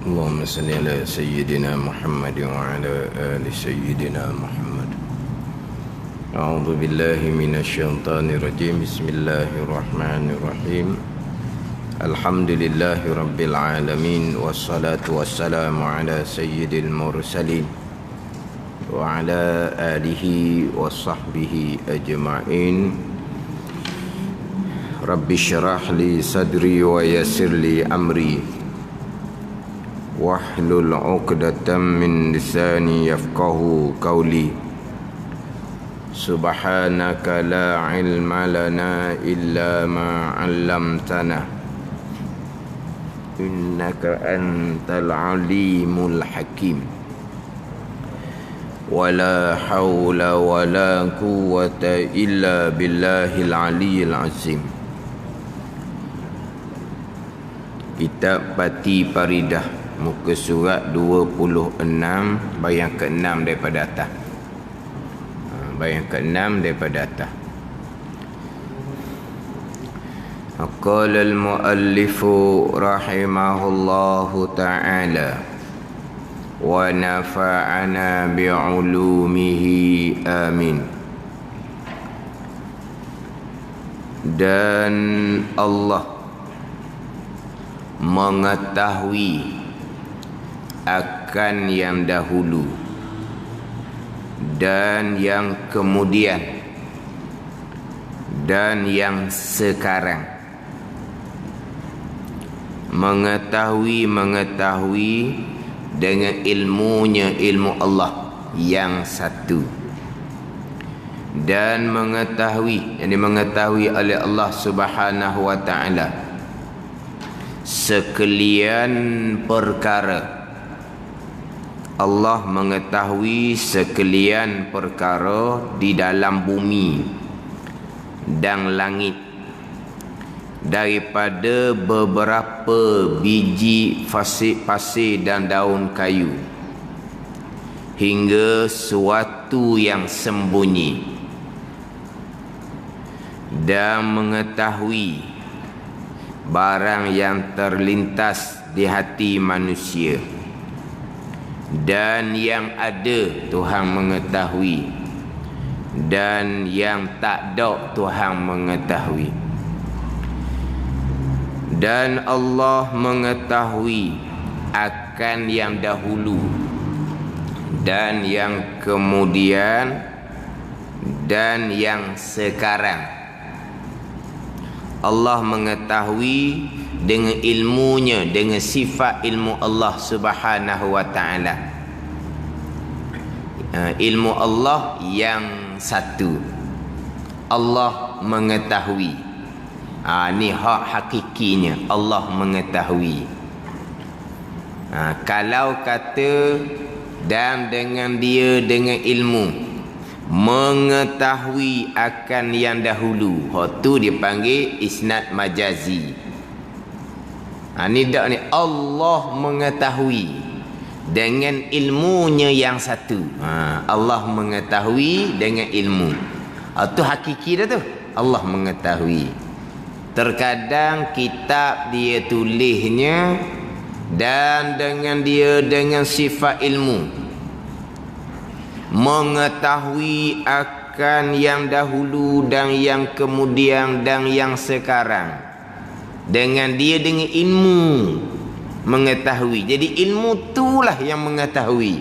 اللهم صل على سيدنا محمد وعلى آل سيدنا محمد. أعوذ بالله من الشيطان الرجيم. بسم الله الرحمن الرحيم. الحمد لله رب العالمين، والصلاة والسلام على سيد المرسلين وعلى آله وصحبه أجمعين. رب اشرح لي صدري ويسر لي أمري واحلل عقدة من لساني يفقهوا قولي. سبحانك لا علم لنا إلا ما علمتنا إنك أنت العليم الحكيم. ولا حول ولا قوة إلا بالله العلي العظيم. Kitab Pati Paridah, muka surat 26, bayang ke-6 daripada atas. Bayang ke-6 daripada atas. Qala al-muallifu rahimahullahu ta'ala wa nafa'ana bi'ulumihi amin. Dan Allah mengetahui akan yang dahulu dan yang kemudian dan yang sekarang. Mengetahui dengan ilmunya, ilmu Allah yang satu. Dan mengetahui, yang mengetahui oleh Allah Subhanahu wa ta'ala sekalian perkara. Allah mengetahui sekalian perkara di dalam bumi dan langit, daripada beberapa biji pasir dan daun kayu hingga suatu yang sembunyi, dan mengetahui barang yang terlintas di hati manusia dan yang ada Tuhan mengetahui, dan yang tak ada Tuhan mengetahui. Dan Allah mengetahui akan yang dahulu dan yang kemudian dan yang sekarang. Allah mengetahui dengan ilmunya, dengan sifat ilmu Allah Subhanahu wa ta'ala. Ilmu Allah yang satu. Allah mengetahui. Ni hak hakikinya, Allah mengetahui. Kalau kata dan dengan dia dengan ilmu mengetahui akan yang dahulu, tu dipanggil isnad majazi. Ni dak ni, Allah mengetahui dengan ilmunya yang satu. Allah mengetahui dengan ilmu. Tu hakiki dah tu, Allah mengetahui. Terkadang kitab dia tulisnya dan dengan dia dengan sifat ilmu, mengetahui akan yang dahulu dan yang kemudian dan yang sekarang. Dengan dia dengan ilmu mengetahui. Jadi ilmu itulah yang mengetahui.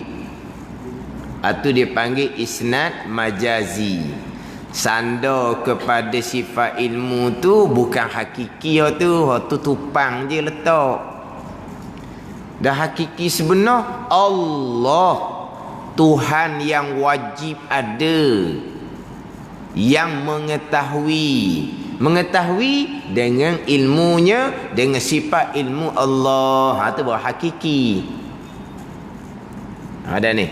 Itu dipanggil isnad majazi. Sanda kepada sifat ilmu tu bukan hakiki tu tupang je letak. Dah hakiki sebenar Allah, Tuhan yang wajib ada, yang mengetahui dengan ilmunya, dengan sifat ilmu Allah. Itu baru hakiki. Ada ni.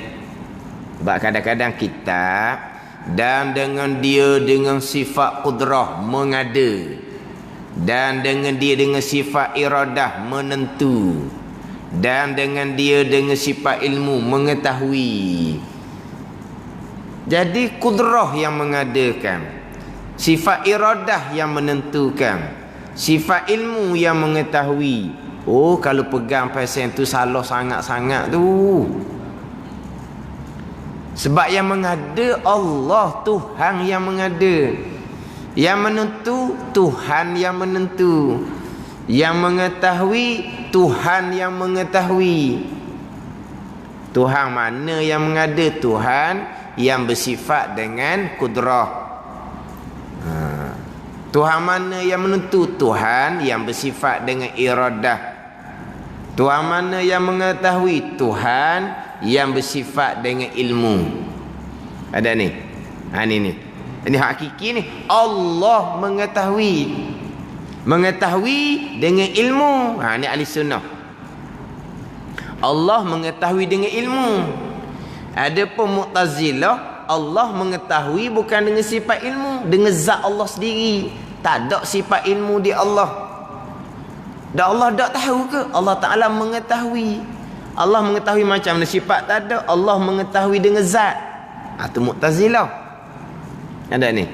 Sebab kadang-kadang kita dan dengan dia dengan sifat qudrah mengada, dan dengan dia dengan sifat iradah menentu, dan dengan dia dengan sifat ilmu mengetahui. Jadi kudrah yang mengadakan, sifat iradah yang menentukan, sifat ilmu yang mengetahui, Oh, kalau pegang pasal tu salah sangat-sangat tu. Sebab yang mengada Allah, Tuhan yang mengada. Yang menentu, Tuhan yang menentu. Yang mengetahui, Tuhan yang mengetahui. Tuhan mana yang mengada? Tuhan yang bersifat dengan kudrah. Tuhan mana yang menentu? Tuhan yang bersifat dengan iradah. Tuhan mana yang mengetahui? Tuhan yang bersifat dengan ilmu. Ada ni. Ni. Ini hakiki ni. Allah mengetahui. Mengetahui dengan ilmu. Ni ahli sunnah. Allah mengetahui dengan ilmu. Adapun Mu'tazilah, Allah mengetahui bukan dengan sifat ilmu, dengan zat Allah sendiri. Tak ada sifat ilmu di Allah. Dan Allah tak tahu ke? Allah Ta'ala mengetahui. Allah mengetahui macam mana, sifat tak ada. Allah mengetahui dengan zat. Itu Mu'tazilah. Ada ni.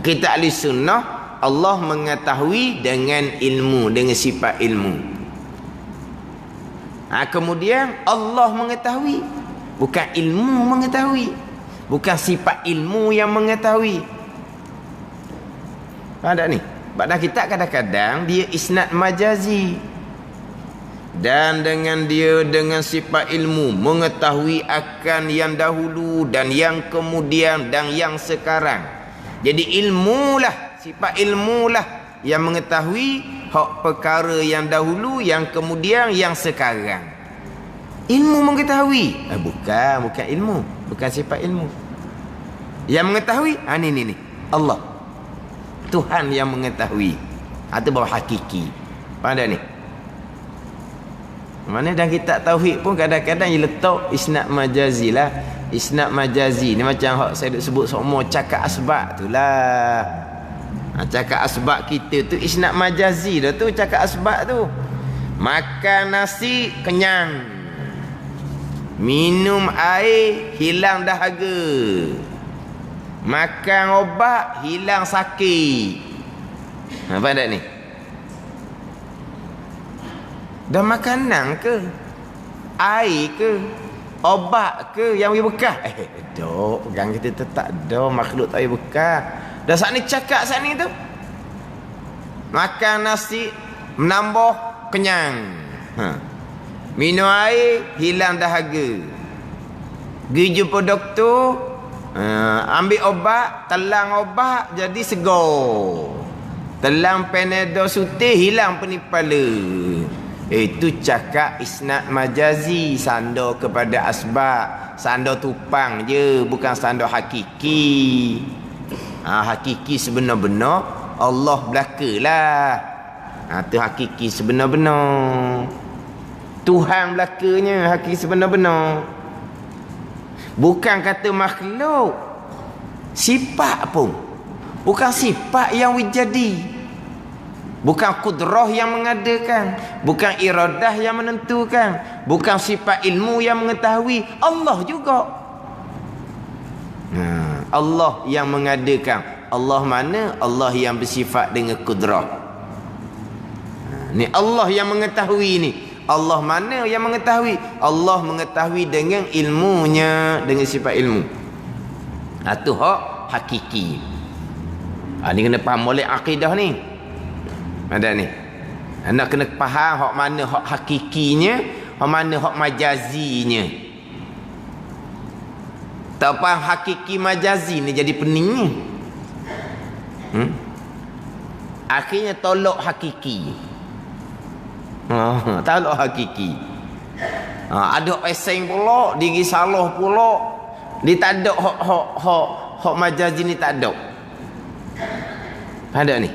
Kita ahli sunnah, Allah mengetahui dengan ilmu, dengan sifat ilmu. Kemudian Allah mengetahui, bukan ilmu mengetahui, bukan sifat ilmu yang mengetahui. Ada ni. Pada kita kadang-kadang dia isnad majazi. Dan dengan dia dengan sifat ilmu mengetahui akan yang dahulu dan yang kemudian dan yang sekarang. Jadi ilmulah, sifat ilmulah yang mengetahui hak perkara yang dahulu, yang kemudian, yang sekarang. Ilmu mengetahui. Bukan ilmu, bukan sifat ilmu. Yang mengetahui, ni Allah. Tuhan yang mengetahui. Itu bahawa hakiki. Pada ni. Mana dalam kitab tauhid pun kadang-kadang dia letak isnad majazi lah. Isnad majazi ni macam hak saya sebut semua cakap asbab tu lah. Cakap asbab kita tu isnad majazi dah tu, cakap asbab tu. Makan nasi kenyang, minum air hilang dahaga, makan obat hilang sakit. Apa tak ni? Dah makanan ke, air ke, obat ke yang boleh bekas? Dok, pegang kita tetap dah makhluk tak boleh bekas. Dah saat ni cakap saat ni tu, makan nasi menambah kenyang, minum air hilang dahaga, pergi jumpa doktor, ambil obat, telang obat jadi segar, telang Panadol Sutih hilang pening kepala. Itu cakap isnad majazi, sandar kepada asbab, sandar tupang je, bukan sandar hakiki. Hakiki sebenar-benar Allah belakalah. Itu hakiki sebenar-benar. Tuhan belakanya hakiki sebenar-benar. Bukan kata makhluk, sifat pun bukan sifat yang wujudi. Bukan kudrah yang mengadakan, bukan iradah yang menentukan, bukan sifat ilmu yang mengetahui. Allah juga. Allah yang mengadakan. Allah mana? Allah yang bersifat dengan kudrah. Ni Allah yang mengetahui ni. Allah mana yang mengetahui? Allah mengetahui dengan ilmunya, dengan sifat ilmu. Itu hak hakiki. Ni kena faham oleh akidah ni. Ada ni. Nak kena faham hak mana hak hakikinya, hak mana hak majazinya. Tak faham hakiki majazi ni jadi pening. Akhirnya tolak hakiki. Tolak hakiki. Ada peseng pula, diri salah pula. Dia tak ada hak majazi ni tak ada. Ada ni.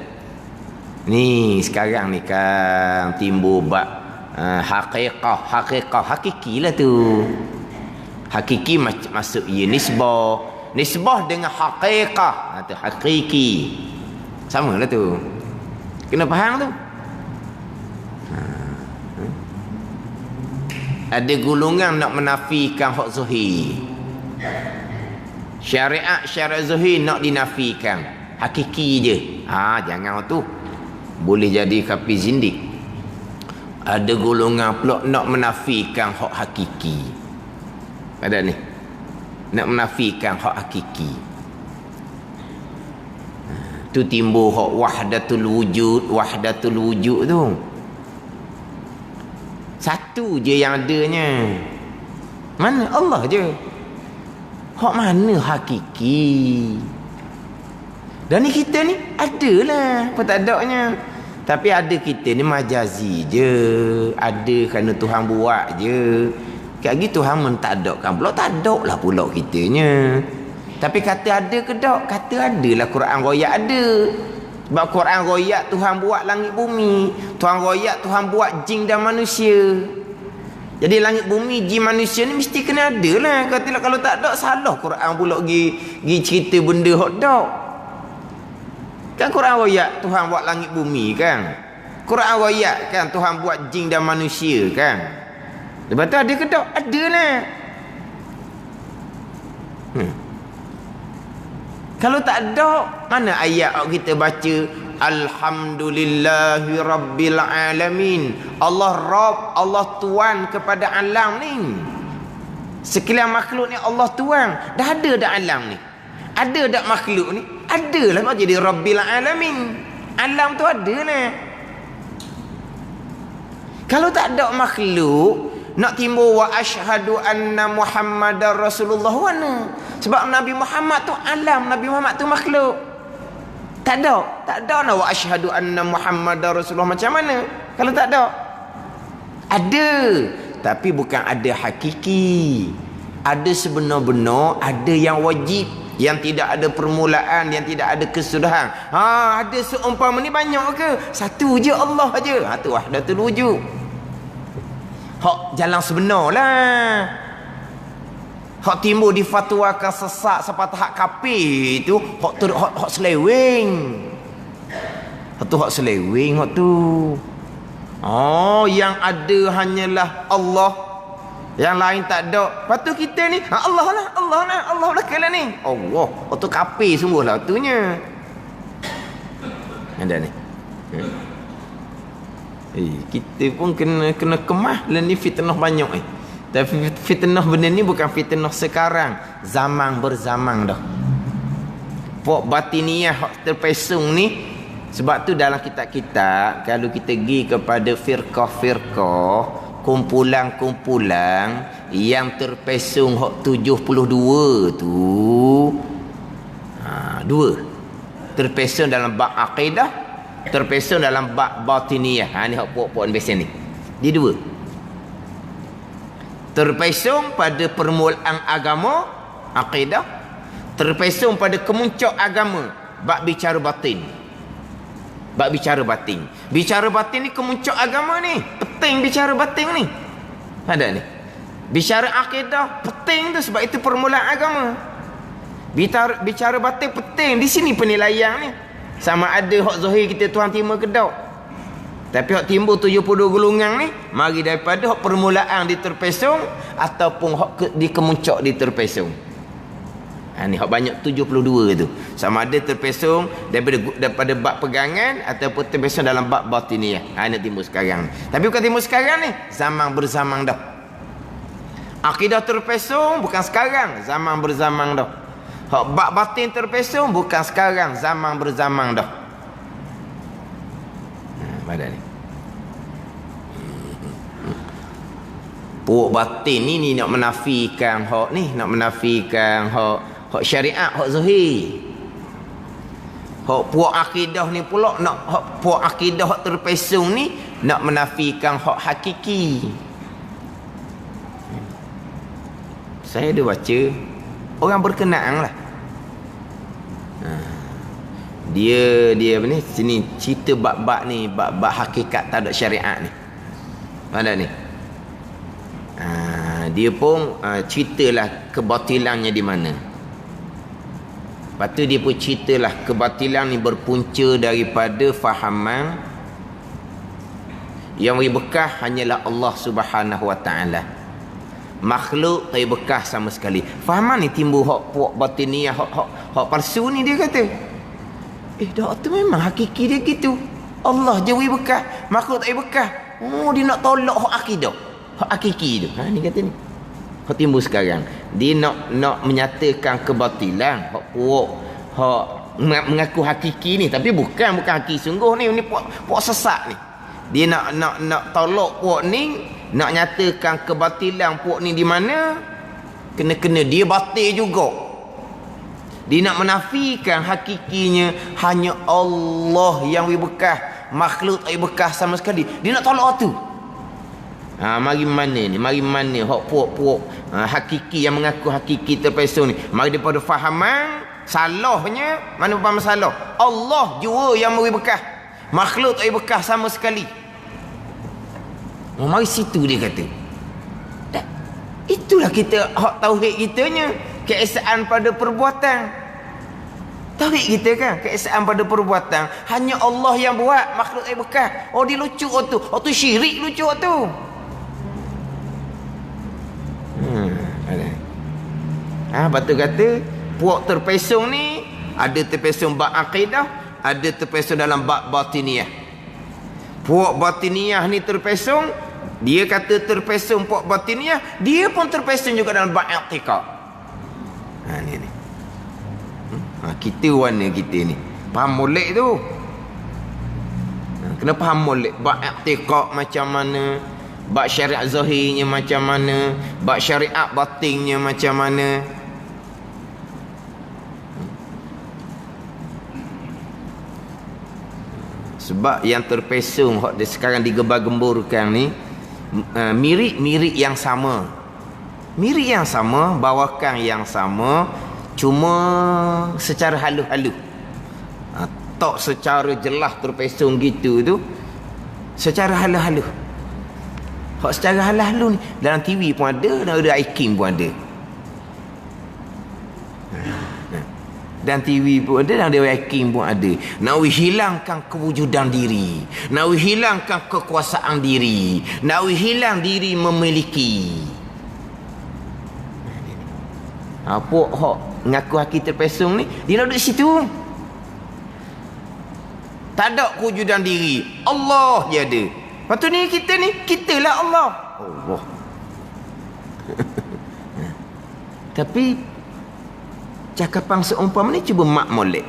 Ni sekarang ni kan timbul bab hakiki lah tu. Hakiki masuk ia nisbah dengan haqiqah. Itu hakiki. Sama lah tu. Kena faham tu. Ada golongan nak menafikan hak zahir. Syariat zahir nak dinafikan. Hakiki je. Jangan tu. Boleh jadi kafir zindik. Ada golongan pula nak menafikan hak hakiki. Ada ni. Nak menafikan hak hakiki. Tu timbul hak wahdatul wujud tu. Satu je yang adanya. Mana Allah je. Hak mana hakiki? Dan ni kita ni adalah apa tak adanya. Tapi ada kita ni majazi je. Ada kerana Tuhan buat je. Kat gitu Tuhan men tak ada kan pula, tak ada lah pula kitanya. Tapi kata ada ke tak? Kata adalah, Quran royak ada. Sebab Quran royak Tuhan buat langit bumi. Tuhan royak Tuhan buat jin dan manusia. Jadi langit bumi, jin, manusia ni mesti kena ada lah. Kalau tak ada, salah Quran pula pergi cerita benda hok tak. Kan Quran royak Tuhan buat langit bumi kan. Quran royak kan Tuhan buat jin dan manusia kan. Lepas tu ada ke tak? Ada lah. Kalau tak ada, mana ayat kita baca Alhamdulillahi Rabbil Alamin. Allah Rabb, Allah Tuan kepada alam ni. Sekalian makhluk ni Allah Tuan. Dah ada dah alam ni. Ada tak makhluk ni? Ada lah jadi Rabbil Alamin. Alam tu ada lah. Kalau tak ada makhluk, nak timbul wa asyhadu anna Muhammadar Rasulullah mana? Sebab Nabi Muhammad tu alam, Nabi Muhammad tu makhluk. Tak ada nak wa asyhadu anna Muhammadar Rasulullah macam mana? Kalau tak ada. Ada, tapi bukan ada hakiki. Ada sebenar-benar, ada yang wajib, yang tidak ada permulaan, yang tidak ada kesudahan. Ada seumpama ni banyak ke? Satu je Allah je. Tu wahdatul wujud. Hak jalan sebenar lah. Hak timbul difatwakan sesat sepatah hak kafir tu, hak seleweng. Hak tu hak seleweng hak tu. Yang ada hanyalah Allah. Yang lain tak ada. Lepas tu kita ni, Allah belakang ni. Allah. Hak tu kafir sungguhlah tunya. Ada ni. Kita pun kena kemah lah ni, fitnah banyak ni. Tapi fitnah benda ni bukan fitnah sekarang, zaman berzaman dah. Pok batiniyah terpesong ni. Sebab tu dalam kitab-kitab, kalau kita pergi kepada firqah-firqah, kumpulan-kumpulan yang terpesong hak 72 tu, dua. Terpesong dalam bab akidah, terpesong dalam bab batiniyah. Ni hak puak-puak biasa ni. Dia dua. Terpesong pada permulaan agama, akidah. Terpesong pada kemuncak agama, bab bicara batin. Bab bicara batin. Bicara batin ni kemuncak agama ni. Penting bicara batin ni. Ada ni. Bicara akidah penting tu, sebab itu permulaan agama. Bicara batin penting. Di sini penilaian ni. Sama ada hak zahir kita Tuhan terima ke tak. Tapi hak timbul 72 golongan ni, mari daripada hak permulaan di terpesong ataupun hak di kemuncak di terpesong. Ni hak banyak 72 tu. Sama ada terpesong daripada bab pegangan ataupun terpesong dalam bab batiniyah. Ni timbul sekarang. Tapi bukan timbul sekarang ni, zaman berzaman dah. Akidah terpesong bukan sekarang, zaman berzaman dah. Hak bab batin terpesong bukan sekarang, zaman berzaman dah. Pada ni. Puak batin ni nak menafikan hak ni, nak menafikan hak syariat, hak zahir. Hak puak akidah ni pula nak hak puak akidah hak terpesong ni nak menafikan hak hakiki. Saya ada baca orang berkenaan lah. Dia apa ni, sini cerita bab-bab ni, bab-bab hakikat tak ada syariat ni. Ada ni. Dia pun ceritalah kebatilannya di mana. Lepas tu dia pun ceritalah kebatilan ni berpunca daripada fahaman yang beri bekah hanyalah Allah Subhanahu Wa Taala. Makhluk tak bekah sama sekali. Fahaman ni timbul hak puak batiniyah, hak palsu ni dia kata. Dah tu memang hakiki dia gitu. Allah je beri bekah, makhluk tak beri bekah. Oh, dia nak tolak hak akidah. Hak hakiki tu. Ha, ni kata ni. Hak timbul sekarang. Dia nak menyatakan kebatilan. Hak puak. Hak mengaku hakiki ni. Tapi bukan hakiki sungguh ni. Ni puak sesat ni. Dia nak tolak puak ni. Nak nyatakan kebatilan puak ni di mana. Kena-kena dia batil juga. Dia nak menafikan hakikinya hanya Allah yang bekas, makhluk tak bekas sama sekali. Dia nak tolak tu. Mari mana ni? Mari mana hak puak-puak hakiki yang mengaku hakiki terpesong ni. Mari daripada fahaman salahnya, mana faham salah? Allah jua yang memberi bekas. Makhluk tak bekas sama sekali. Mari situ dia kata. Itulah kita hak tauhid kitanya. Keesaan pada perbuatan. Tauhid kita kan keesaan pada perbuatan. Hanya Allah yang buat, makhluk yang bekas. Oh, dia lucu tu. Oh, tu syirik lucu tu. Lepas tu kata puak terpesong ni ada terpesong bab akidah, ada terpesong dalam bab batiniyah. Puak batiniyah ni terpesong, dia kata terpesong puak batiniyah, dia pun terpesong juga dalam bab i'tiqad. Ni. Kita warna kita ni. Faham molek tu. Kena faham molek. Bab i'tiqad macam mana. Bab syariat zahirnya macam mana. Bab syariat batinnya macam mana. Sebab yang terpesong sekarang digembar-gemburkan ni mirip-mirip yang sama. Mirip yang sama, bawakan yang sama, cuma secara halus-halus. Tak secara jelas terpesong gitu tu. Secara halus-halus. Hak secara halus-halus ni dalam TV pun ada, dalam iKing pun ada. Dan TV pun ada, dan iKing pun ada. Nak hilangkan kewujudan diri, nak hilangkan kekuasaan diri, nak hilang diri memiliki. Apa hak ngaku haki terpesong ni, dia nak duduk situ. Tak ada kewujudan diri, Allah je ada. Lepas tu ni kitalah Allah. Allah. Tapi cakapan seumpama ni cuba mak molek.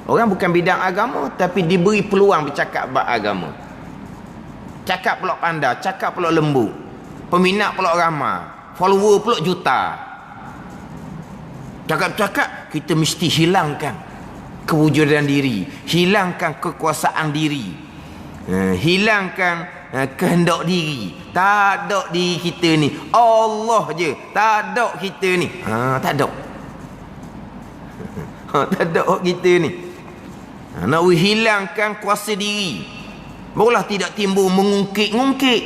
Orang bukan bidang agama tapi diberi peluang bercakap bab agama. Cakap pula pandai, cakap pula lembut. Peminat pula ramai, follower pula juta. Cakap-cakap kita mesti hilangkan kewujudan diri, hilangkan kekuasaan diri, hilangkan kehendak diri. Tak ada diri kita ni, Allah je. Tak ada kita ni. Tak ada. Tak ada kita ni. Nak hilangkan kuasa diri, barulah tidak timbul mengungkit-ungkit.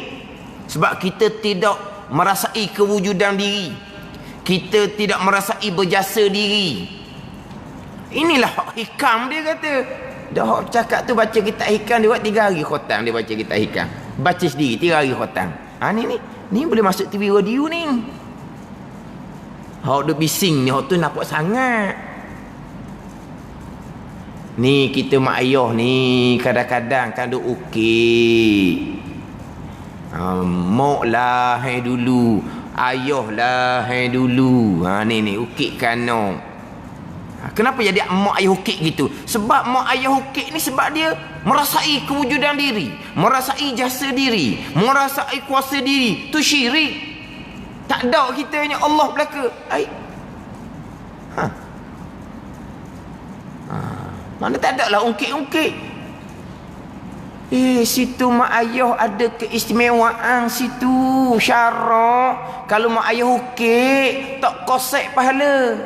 Sebab kita tidak merasai kewujudan diri, kita tidak merasai berjasa diri. Inilah hak hikam dia kata. Dah hak cakap tu baca kitab hikam dia buat 3 hari khotang dia baca kitab hikam. Baca sendiri 3 hari khotang. Ni boleh masuk TV radio ni. Hak duk bising ni, hak tu nampak sangat. Ni kita mak ayah ni kadang-kadang kan duk ukit. Mok lah dulu, ayah lah dulu. Ni ukit kano. Kenapa jadi mak ayah ukit gitu? Sebab mak ayah ukit ni sebab dia merasai kewujudan diri, merasai jasa diri, merasai kuasa diri. Tu syirik. Tak ada kitanya Allah belaka. Mana tak ada lah ungkit-ungkit. Situ mak ayah ada keistimewaan situ. Syarak. Kalau mak ayah ukit, tak kosek pahala.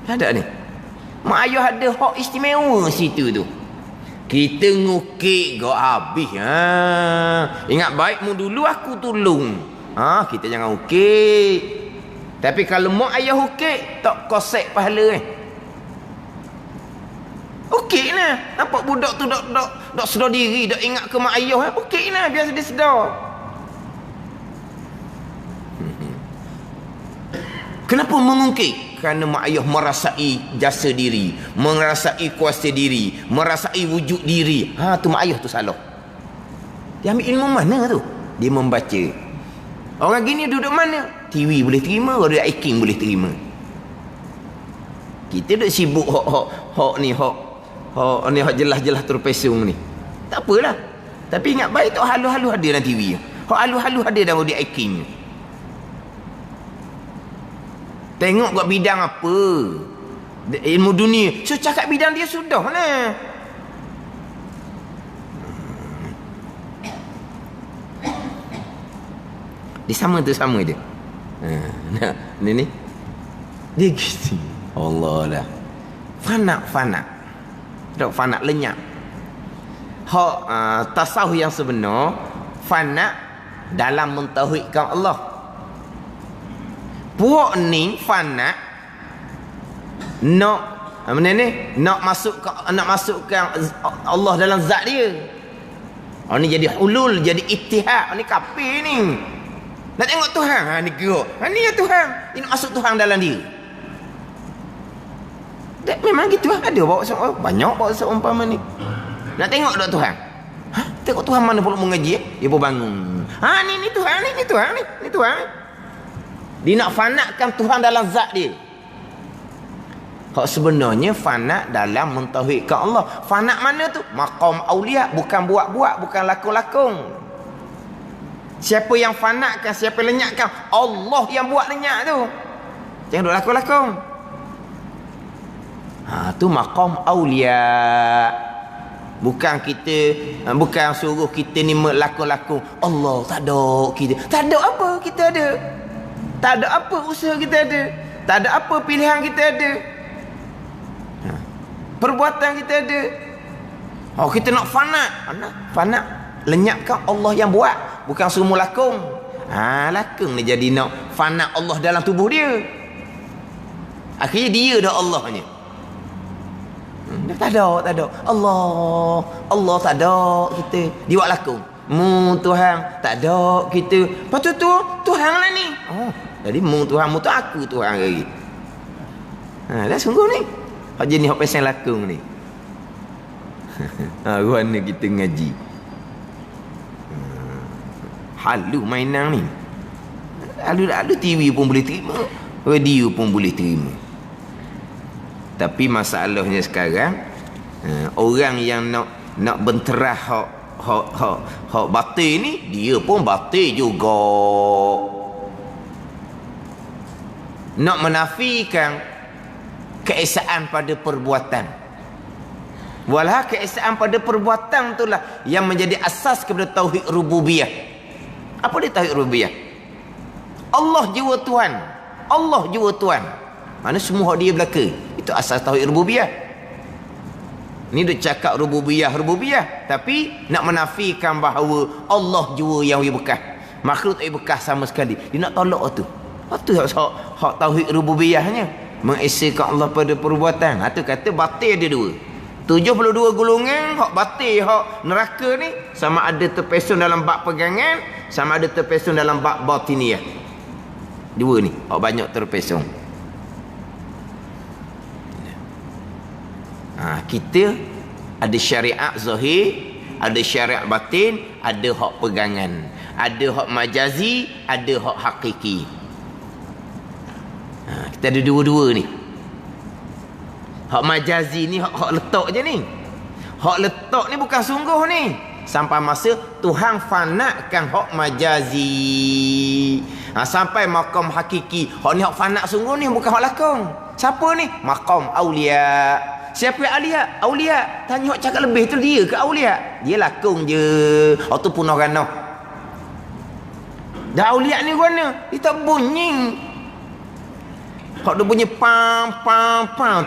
Tak ada ni. Mak ayah ada hak istimewa situ tu. Kita ngukit kau habis. Ingat baikmu dulu aku tolong. Kita jangan ukit. Tapi kalau mak ayah ukit, tak kosek pahala Okey lah. Nampak budak tu dok sedar diri, dok ingat ke mak ayah. Okey lah, biasa dia sedar. Kenapa mengungkit? Kerana mak ayah merasai jasa diri, merasai kuasa diri, merasai wujud diri. Tu mak ayah tu salah. Dia ambil ilmu mana tu? Dia membaca. Orang gini duduk mana? TV boleh terima, orang duduk iking boleh terima. Kita duduk sibuk hok ni hok jelas-jelas terpesong ni. Tak apalah. Tapi ingat baik tu halu-halu ada dalam TV. Hok halu-halu ada dalam audio iking. Tengok buat bidang apa? Ilmu dunia. So cakap bidang dia sudah lah. Dia sama tu sama je. Ni dia gitu. Allah dah. Fana. Dok fana lenyap. Hak tasawuf yang sebenar fana dalam mentauhidkan Allah. Puak ni fana nak masukkan Allah dalam zat dia. Ni jadi hulul, jadi ittihad. Ni kafir ni. Nak tengok Tuhan, ni gerak. Ni ya Tuhan. Ini nak masuk Tuhan dalam dia. Memang gitu lah. Ada bawa seorang, banyak bawa seumpama ni. Nak tengok tak Tuhan? Tengok Tuhan mana pula mengaji. Dia pun bangun. Ni Tuhan ni. Ni Tuhan ni. Dia nak fanakan Tuhan dalam zat dia. Hak sebenarnya fana dalam mentauhidkan Allah. Fana mana tu? Maqam aulia. Bukan buat-buat. Bukan lakon-lakon. Siapa yang fanakan, siapa yang lenyapkan? Allah yang buat lenyap tu. Jangan duk lakon-lakon. Tu maqam aulia. Bukan kita, bukan suruh kita ni melakon-lakon. Allah tak ada kita. Tak ada apa kita ada. Tak ada apa usaha kita ada. Tak ada apa pilihan kita ada. Perbuatan kita ada. Kita nak fana. Lenyapkan Allah yang buat. Bukan semua lakon. Lakon ni jadi nak fana Allah dalam tubuh dia. Akhirnya dia dah Allahnya. Tak ada. Allah tak ada kita. Dia buat lakon. Tuhan tak ada kita. Lepas tu Tuhan lah ni. Jadi Tuhan tu aku Tuhan lagi. Dah sungguh ni. Hak jenis hak pasal lakon ni. Ruana kita ngaji. Halu mainan ni. Halu TV pun boleh terima. Radio pun boleh terima. Tapi masalahnya sekarang orang yang nak benterah hak batil ni, dia pun batil juga. Nak menafikan keesaan pada perbuatan. Walah keesaan pada perbuatan itulah yang menjadi asas kepada tauhid rububiyah. Apa dia tauhid rububiyah? Allah jiwa Tuhan. Allah jiwa Tuhan. Mana semua dia belaka. Itu asas tauhid rububiyah. Ni dia cakap rububiyah. Tapi nak menafikan bahawa Allah jiwa yang bekas. Makhluk tak bekas sama sekali. Dia nak tolak tu. Itu hak tauhid rububiyahnya. Mengesakan Allah pada perbuatan. Itu kata batil dia dua. 72 golongan hak batil, hak neraka ni sama ada terpesong dalam bab pegangan, sama ada terpesong dalam bab batiniyah. Dua ni hak banyak terpesong. Kita ada syariat zahir, ada syariat batin, ada hak pegangan, ada hak majazi, ada hak hakiki. Kita ada dua-dua ni. Hak majazi ni hak letak je ni. Hak letak ni bukan sungguh ni. Sampai masa Tuhan fanakan hak majazi. Sampai maqam hakiki. Hak ni hak fanak sungguh ni, bukan hak lakon. Siapa ni? Maqam aulia. Siapa aulia? Aulia. Tanya hak cakap lebih tu dia ke aulia? Dia lakon je. Hak tu punah ranah. Dah aulia ni mana? Dia tak bunyi. Hak dia bunyi pam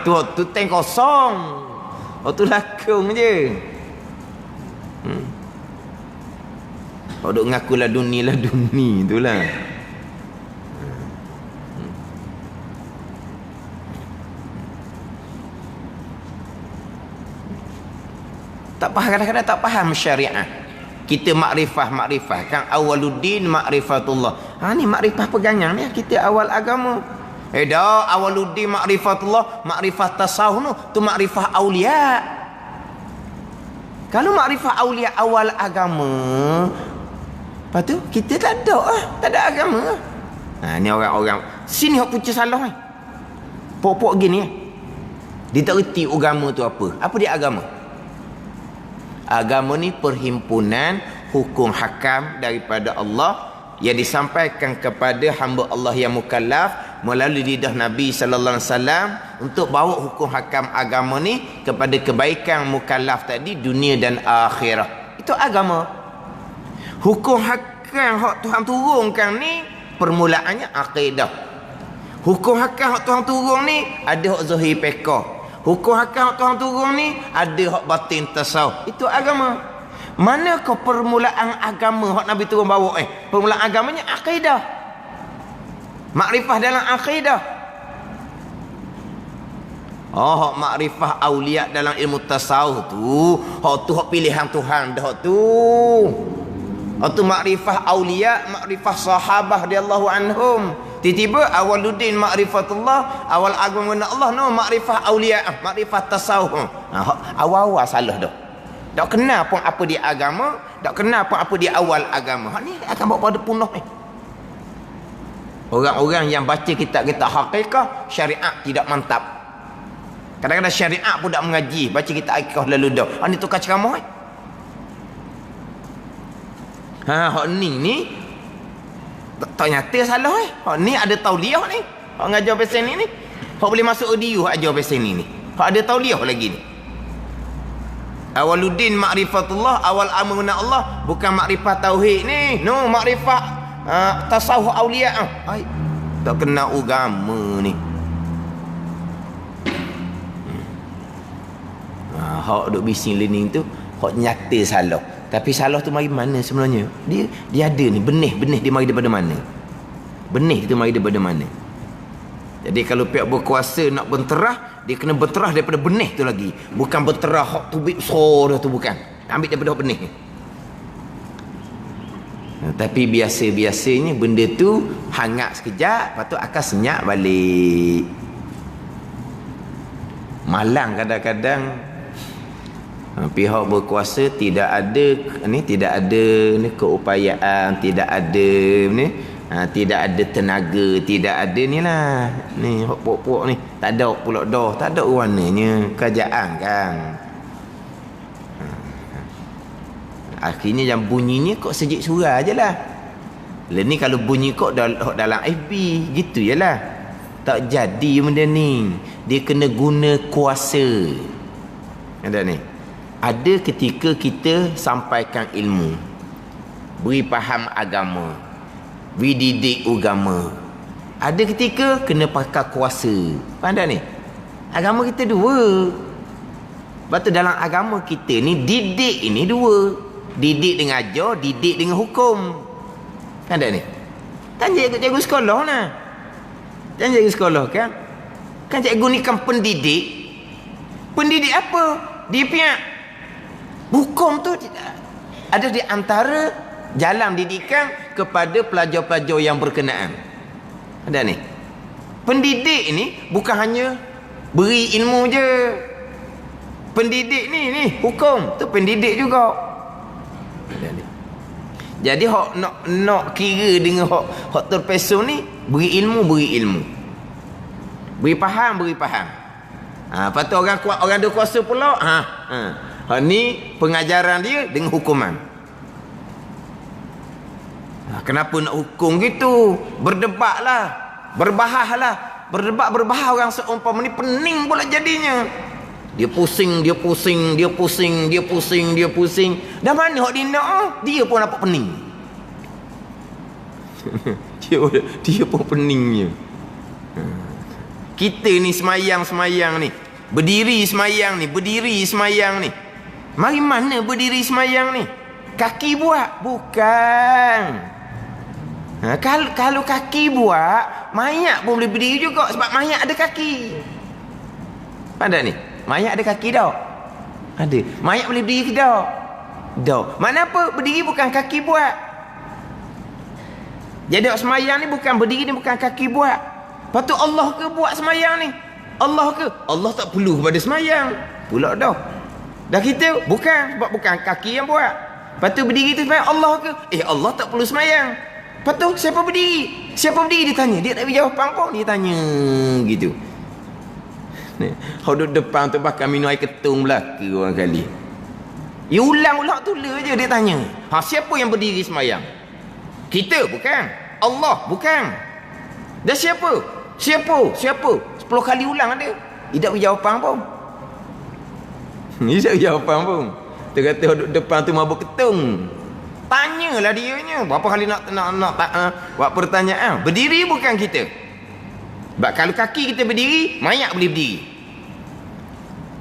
tu tank kosong. Hak tu lakon je. Hak duk ngaku laduni itulah. Tak faham, kadang-kadang tak faham syariah. Kita makrifah kan awaluddin makrifatullah. Ni makrifah pegangan ni kita awal agama. Dah awaluddin makrifatullah, makrifat tasawuf tu makrifah aulia. Kalau makrifah aulia awal agama, lepas tu kita tak ada agama. Ni orang-orang sini hok punca salah ni. Pok-pok gini dia tak reti agama tu apa. Apa dia agama? Agama ni perhimpunan hukum hakam daripada Allah yang disampaikan kepada hamba Allah yang mukallaf melalui lidah Nabi sallallahu alaihi wasallam untuk bawa hukum hakam agama ni kepada kebaikan mukallaf tadi dunia dan akhirat. Itu agama. Hukum hakam hak Tuhan turunkan ni permulaannya akidah. Hukum hakam hak Tuhan turun ni ada hak zahir fiqh. Hukum hakam hak Tuhan turun ni ada hak batin tasawuf. Itu agama. Manakah permulaan agama hak Nabi turun bawa permulaan agamanya akidah. Makrifah dalam akidah. Hak makrifah aulia dalam ilmu tasawuf tu, hak pilihan Tuhan dah hak tu. Hak tu makrifah aulia, makrifah sahabah radhiyallahu anhum. Tiba-tiba awaluddin makrifatullah, awal agama Allah no makrifah aulia, makrifah tasawuf. Awal-awal salah dah. Tak kenal pun apa dia agama, tak kenal pun apa dia awal agama. Hak ni akan bawa pada punah ni. Orang-orang yang baca kitab-kitab hakikah, syariat tidak mantap. Kadang-kadang syariat pun tak mengaji, baca kitab hakikah lalu dah. Hak ni tukar ceramah. Hak ni tak nyata salah Hak ni ada tauliah ni. Hak ngajar pasal ni. Hak boleh masuk audio hak ajar pasal ni. Hak ada tauliah lagi ni. Awaluddin makrifatullah, awal amanah Allah, bukan makrifat tauhid ni. No, makrifat tasawuf aulia. Tak kena agama ni. Hak duk bising learning tu, hak nyata salah. Tapi salah tu mari mana sebenarnya? Dia ada ni, benih dia mari daripada mana? Benih tu mari daripada mana? Jadi kalau pihak berkuasa nak berterah, dia kena berterah daripada benih tu lagi. Bukan berterah hak tu besar dah tu, bukan. Ambil daripada hak benih. Tapi biasa-biasanya benda tu hangat sekejap, lepas tu akan senyap balik. Malang kadang-kadang pihak berkuasa tidak ada keupayaan, tidak ada tenaga, tidak ada ni lah ni pok-pok ni, tak ada pula dah, tak ada warnanya kerajaan kan. Akhirnya yang bunyinya kok sejik surah je lah. Ni kalau bunyi kok dalam FB gitu je lah. Tak jadi benda ni. Dia kena guna kuasa. Ada ni. Ada ketika kita sampaikan ilmu, beri faham agama, beri didik agama. Ada ketika kena pakai kuasa. Faham ni? Agama kita dua. Sebab tu dalam agama kita ni didik ini dua. Didik dengan ajar, didik dengan hukum. Faham ni? Kan cikgu sekolah lah. Kan cikgu sekolah kan? Kan cikgu ni kan pendidik. Pendidik apa? Dia punya hukum tu ada di antara jalan didikan kepada pelajar-pelajar yang berkenaan. Ada ni. Pendidik ni bukan hanya beri ilmu je. Pendidik ni hukum tu pendidik juga. Ada ni. Jadi hak nak kira dengan hak terpesong ni, beri ilmu. Beri faham. Lepas tu orang kuat, orang ada kuasa pula. Hak ni pengajaran dia dengan hukuman. Kenapa nak hukum gitu? Berdebatlah, berbahaslah. Berbahas orang seumpama ni pening pula jadinya. Dia pusing. Dah mana hak dia nak? Dia pun nampak pening. dia pun peningnya. Kita ni semayang ni. Berdiri semayang ni. Mari mana berdiri semayang ni? Kaki buat? Bukan. Kalau kaki buat, mayat pun boleh berdiri juga sebab mayat ada kaki. Ada ni? Mayat ada kaki dah. Ada. Mayat boleh berdiri ke dah? Dah. Makna apa? Berdiri bukan kaki buat. Jadi semayang ni bukan berdiri ni, bukan kaki buat. Lepas tu Allah ke buat semayang ni? Allah ke? Allah tak perlu pada semayang. Pula dah. Dah kita bukan, sebab bukan kaki yang buat. Lepas tu berdiri tu semayang Allah ke? Allah tak perlu semayang. Lepas tu siapa berdiri? Siapa berdiri dia tanya. Dia tak beri jawapan pun, dia tanya gitu. Kalau duduk depan tu bahkan minum air ketung belaka orang kali. Dia ulang-ulang tula je dia tanya. Siapa yang berdiri semayang? Kita bukan. Allah bukan. Dah siapa? Siapa? 10 kali ulang ada. Dia tak beri jawapan pun. Dia tak beri jawapan pun. Dia kata duduk depan tu mabuk ketung. Tanyalah dia nya. Berapa kali nak buat pertanyaan. Berdiri bukan kita. Sebab kalau kaki kita berdiri, mayat boleh berdiri.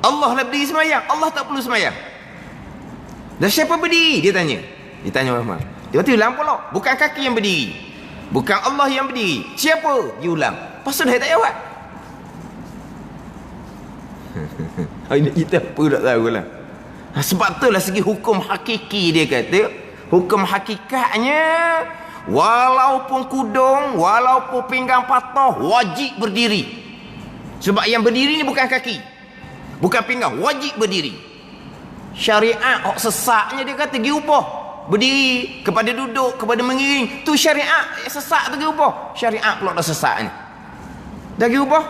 Allah lah berdiri semayang. Allah tak perlu semayang. Dan siapa berdiri? Dia tanya. Dia tanya Muhammad. Dia kata ulang pula. Bukan kaki yang berdiri. Bukan Allah yang berdiri. Siapa? Dia ulang. Pasal dia tak jawab. Ini kita apa tak tahu lah. Sebab itulah segi hukum hakiki dia kata. Hukum hakikatnya, walaupun kudung, walaupun pinggang patah, wajib berdiri. Sebab yang berdiri ni bukan kaki, bukan pinggang, wajib berdiri. Syariat sesaknya dia kata pergi ubah. Berdiri, kepada duduk, kepada mengiring. Tu syariat sesak tu pergi ubah. Syariat pula dah sesak ni. Dah pergi ubah.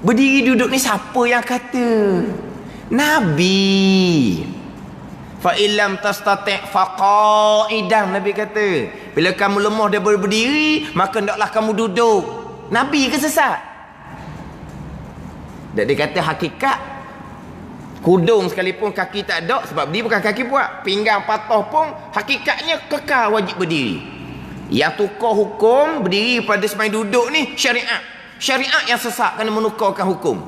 Berdiri duduk ni siapa yang kata? Nabi. Fa illam tastati' faqa'idan, Nabi kata. Bila kamu lemah daripada berdiri, maka hendaklah kamu duduk. Nabi ke sesat? Dan dia kata hakikat kudung sekalipun kaki tak ada, sebab berdiri bukan kaki buat. Pinggang patah pun hakikatnya kekal wajib berdiri. Yang tukar hukum berdiri pada sembahyang duduk ni syariat. Syariat yang sesak kena menukarkan hukum.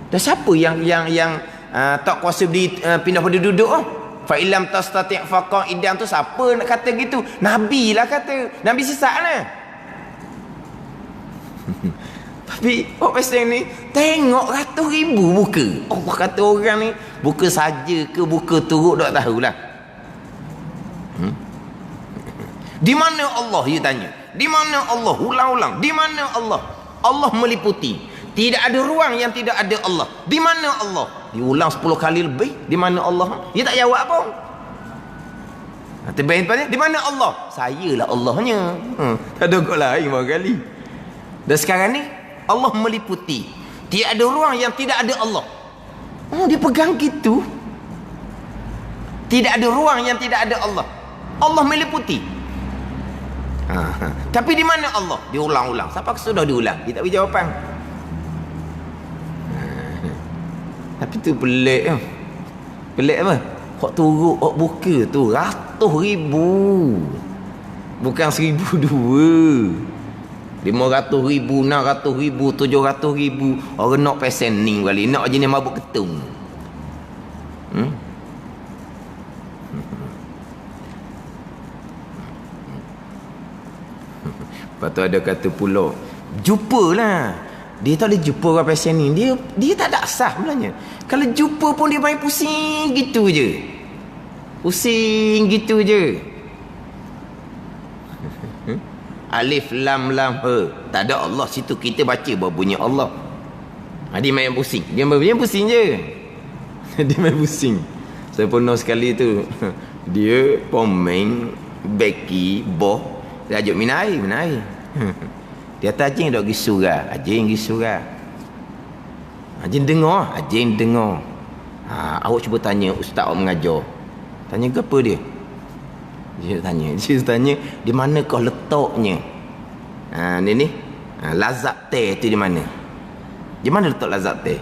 Dan siapa yang tak kuasa berdiri, pindah pada duduk fa illam tastati' faqa'idan tu siapa nak kata gitu? Nabi lah kata. Nabi sesak lah. Tapi pasal ni tengok ratus ribu buka. Allah kata orang ni buka saja ke buka turut tak tahulah. Di mana Allah, dia tanya. Di mana Allah? Ulang-ulang. Di mana Allah? Allah meliputi. Tidak ada ruang yang tidak ada Allah. Di mana Allah? Diulang 10 kali lebih. Di mana Allah? Dia tak jawab pun. Terbaik-baiknya, di mana Allah? Sayalah Allahnya. Tak ada kau lain berapa kali. Dan sekarang ni Allah meliputi. Tidak ada ruang yang tidak ada Allah. Dia pegang gitu. Tidak ada ruang yang tidak ada Allah. Allah meliputi. Tapi di mana Allah? Diulang-ulang. Siapa sudah diulang? Dia tak beri jawapan. Tapi tu pelik. Pelik apa? Hak turut, hak buka tu ratus ribu. Bukan 1,002. 500,000, 600,000, 700,000. Orang nak pesen ni kali. Nak jenis mabuk ketung. Lepas tu ada kata pula, jumpalah. Dia tak boleh jumpa orang pesen ni. Dia tak ada asah sebenarnya. Kalau jumpa pun dia main pusing gitu je. Pusing gitu je. Alif lam lam ha. Tak ada Allah situ, kita baca berbunyi Allah. Dia main pusing. Dia main pusing je. Dia main pusing. Saya pernah sekali tu. Dia pemain beki boh. Dia ajak minum air. Dia kata anjing dok pergi surah. Anjing pergi surah. Anjing dengar. Awak cuba tanya ustaz awak mengajar. Tanya ke apa dia? Dia tanya di manakah letaknya? Ni lazat teh tu di mana? Di mana letak lazat teh?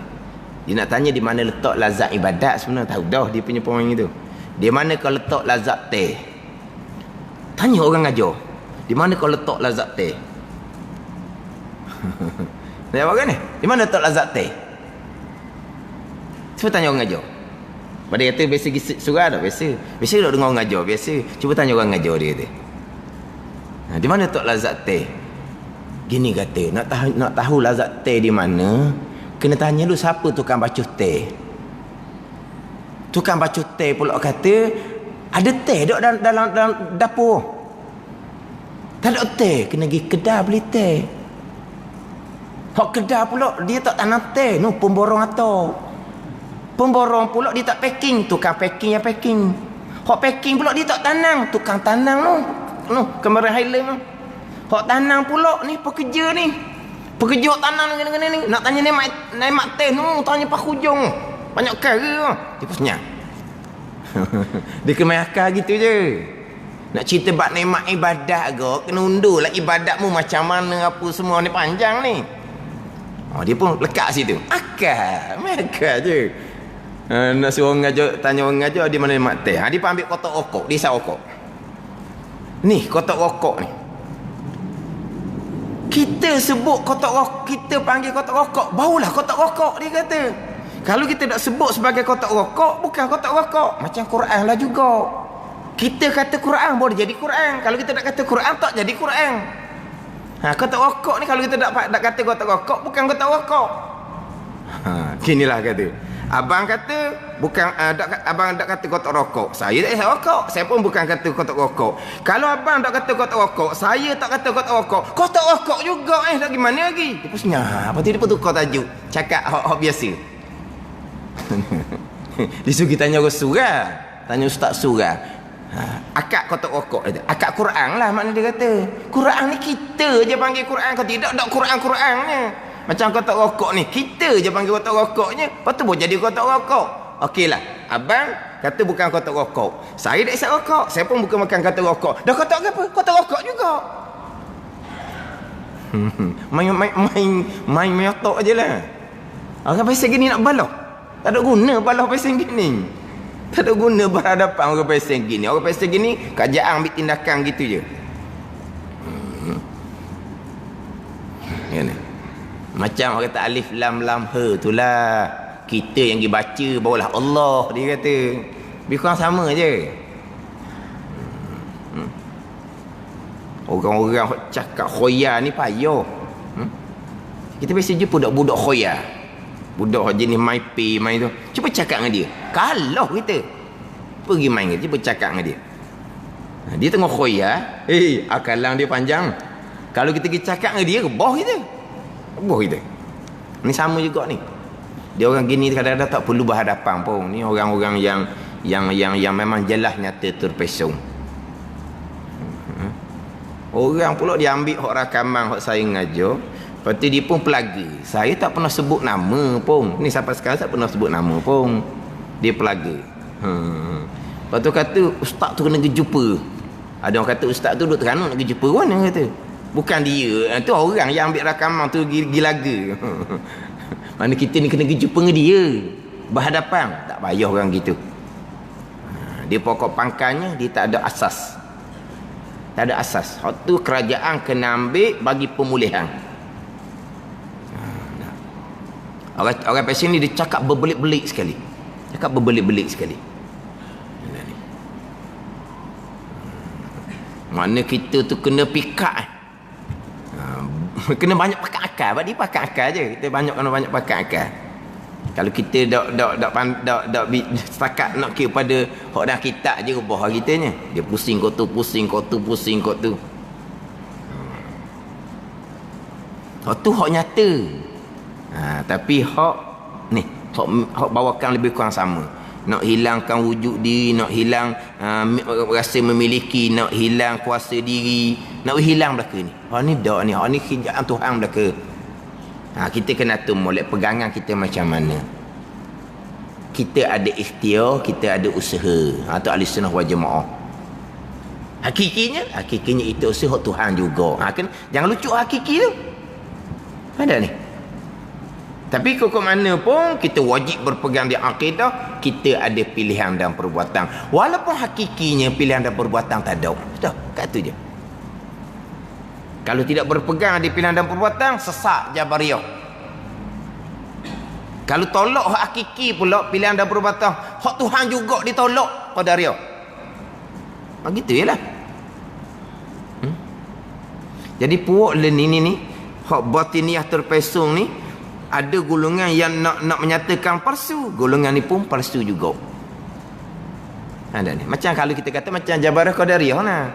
Dia nak tanya di mana letak lazat ibadat sebenarnya. Tahu dah dia punya pemain itu. Di manakah letak lazat teh? Tanya orang ajar. Di mana kau letak lazat teh? Dia jawab kan ni? Di mana letak lazat teh? Cuba tanya orang ajar. Pada kata biasa pergi surah tak? Biasa tak dengar orang ajar. Biasa. Cuba tanya orang ajar dia kata. Di mana letak lazat teh? Gini kata. Nak tahu lazat teh di mana? Kena tanya dulu siapa tukang bacuh teh. Tukang bacuh teh pula kata ada teh dok dalam dapur. Tak ada teh, kena pergi kedai beli teh. Hak kedai pula dia tak tanam teh, no pemborong atau. Pemborong pula dia tak packing, tukang packing yang packing. Hak packing pula dia tak tanam, tukang tanam no. No, Cameron Highland no. Hak tanam pula ni pekerja ni. Pekerja tanam ni nak tanya nemak teh no, tanya Pak Hujung. Banyak kara. Dia pun senyap. Dia kena akal gitu je. Nak cerita bab nikmat ibadat ke, kena undur lah ibadatmu macam mana apa semua ni panjang ni. Dia pun lekat situ. Akal je. Nak suruh ngajar, tanya orang ngajar di mana nikmat teh. Dia pun ambil kotak rokok, dia isap rokok. Ni kotak rokok ni. Kita sebut kotak rokok, kita panggil kotak rokok, baulah kotak rokok dia kata. Kalau kita tak sebut sebagai kotak rokok, bukan kotak rokok. Macam Quran lah juga. Kita kata Quran boleh jadi Quran. Kalau kita tak kata Quran, tak jadi Quran. Kotak rokok ni kalau kita tak kata kotak rokok, bukan kotak rokok. Kinilah kata. Abang kata bukan abang tak kata kotak rokok. Saya tak kata rokok. Saya pun bukan kata kotak rokok. Kalau abang tak kata kotak rokok, saya tak kata kotak rokok. Kotak rokok juga tak gimana lagi. Dia pun senyap. Lepas tu dia pun tukar tajuk. Cakap hak biasa. Dia suruh kita tanya orang surah. Tanya ustaz surah. Akak kotak rokok. Akak Quran lah makna dia kata. Quran ni kita je panggil Quran. Kalau tidak Quran-Qurannya. Macam kotak rokok ni, kita je panggil kotak rokoknya. Lepas tu boleh jadi kotak rokok. Okeylah, abang kata bukan kotak rokok. Saya tak isap rokok. Saya pun bukan makan kotak rokok. Dah kotak apa? Kotak rokok juga. Main meyotok je lah. Orang pasal gini nak balah. Tak ada guna balah pasal gini. Tak ada guna berhadapan orang pasal gini. Orang pasal gini, kerajaan ambil tindakan gitu je. Ya ni. Macam orang kata alif lam lam ha itulah. Kita yang dibaca barulah Allah dia kata. Lebih kurang sama je. Orang-orang cakap khoya ni payah. Kita biasa jumpa budak-budak khoya. Budak jenis main pay main tu. Cuba cakap dengan dia. Kalau kita pergi main dia, cuba cakap dengan dia. Dia tengok khoya, akalang dia panjang. Kalau kita pergi cakap dengan dia, rebah kita. Ni sama juga ni. Dia orang gini kadang-kadang tak perlu berhadapan pun. Ni orang-orang yang memang jelas nyata terpesong. Orang pula dia ambil hak rakaman hak saya ngajar. Lepas tu dia pun pelaga. Saya tak pernah sebut nama pun. Ni sampai sekarang tak pernah sebut nama pun. Dia pelaga. Lepas tu kata ustaz tu kena pergi jumpa. Ada orang kata ustaz tu duduk Terengganu nak pergi jumpa mana kata. Bukan dia. Itu orang yang ambil rakaman tu gilaga. Mana kita ni kena pergi jumpa dengan dia. Berhadapan. Tak payah orang gitu. Dia pokok pangkalnya, dia tak ada asas. Tak ada asas. Hak tu kerajaan kena ambil bagi pemulihan. Orang pasien ni dia cakap berbelit-belit sekali. Mana kita tu kena pikat. Kena banyak pakai akal. Sebab dia pakai akal je. Kita kena banyak pakai akal. Kalau kita dak setakat nak kira pada hak dah kitab je rubah kitanya. Dia pusing kot tu. Hak tu hak nyata. Tapi hak ni, hak bawakan lebih kurang sama. Nak hilangkan wujud diri, nak hilang rasa memiliki, nak hilang kuasa diri, nak hilang belaka ni. Hak ni dak ni, hak ni kerjaan Tuhan belaka. Kita kena atur molek pegangan kita macam mana. Kita ada ikhtiar, kita ada usaha. Tu ahli sunnah wal jamaah. Hakikinya itu usaha Tuhan juga. Jangan lucu hakiki tu. Ada ni. Tapi kok mana pun kita wajib berpegang di akidah, kita ada pilihan dan perbuatan. Walaupun hakikinya pilihan dan perbuatan tak ada. Sudah, kat tu je. Kalau tidak berpegang di pilihan dan perbuatan, sesak Jabariyah. Kalau tolak hak hakiki pula pilihan dan perbuatan, hak Tuhan juga ditolak Qadariyah. Begitu jelah. Jadi puak ni hak batiniah terpesong ni, ada golongan yang nak menyatakan palsu, golongan ni pun palsu juga. Ada ni. Macam kalau kita kata macam Jabariyah Qadariyah nah.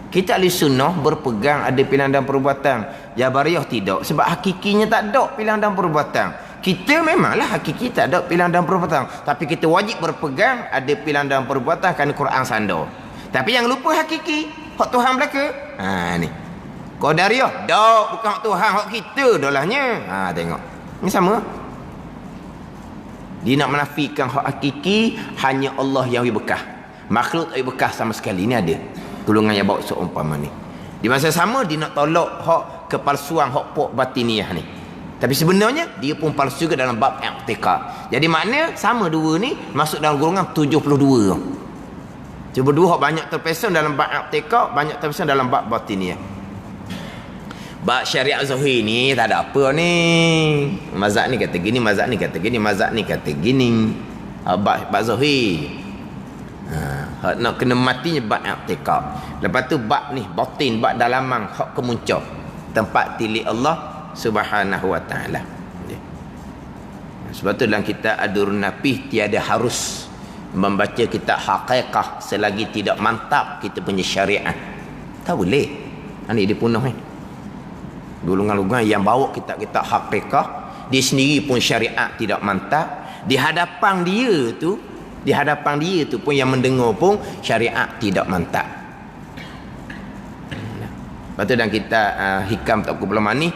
Kita ahli sunnah berpegang ada pilihan dan perbuatan. Jabariyah tidak. Sebab hakikinya tak ada pilihan dan perbuatan. Kita memanglah hakiki tak ada pilihan dan perbuatan. Tapi kita wajib berpegang ada pilihan dan perbuatan kerana Quran sanda. Tapi yang lupa hakiki. Hak Tuhan belaka. Ni. Qadariyah. Tak. Bukan hak Tuhan. Hak kita dolahnya. Tengok. Ini sama. Dia nak menafikan hak hakiki. Hanya Allah yang bekah. Makhluk tak bekah sama sekali. Ini ada. Golongan yang bawa seumpama ni. Di masa sama dia nak tolak hak kepalsuan hak pok batiniah ni. Tapi sebenarnya dia pun palsu juga dalam bab i'tiqad. Jadi makna sama dua ni masuk dalam golongan 72. 72 hak banyak terpesong dalam bab i'tiqad, banyak terpesong dalam bab batiniah. Bab syariat zahir ni tak ada apa ni. Mazhab ni kata gini, mazhab ni kata gini, mazhab ni kata gini. Bab zahir. Nak kena matinya bab i'tiqad. Lepas tu bab ni batin, bab dalaman hak kemuncak. Tempat tilik Allah Subhanahu wa ta'ala. Sebab tu dalam kitab Ad-Durrun Napih tiada harus membaca kitab haqiqah selagi tidak mantap kita punya syariat. Tak boleh. Ini dia punah ni. Golongan-golongan yang bawa kitab-kitab haqiqah dia sendiri pun syariat tidak mantap. Di hadapan dia tu pun yang mendengar pun syariat tidak mantap. Lepas tu dalam kitab Hikam Taqul Manih,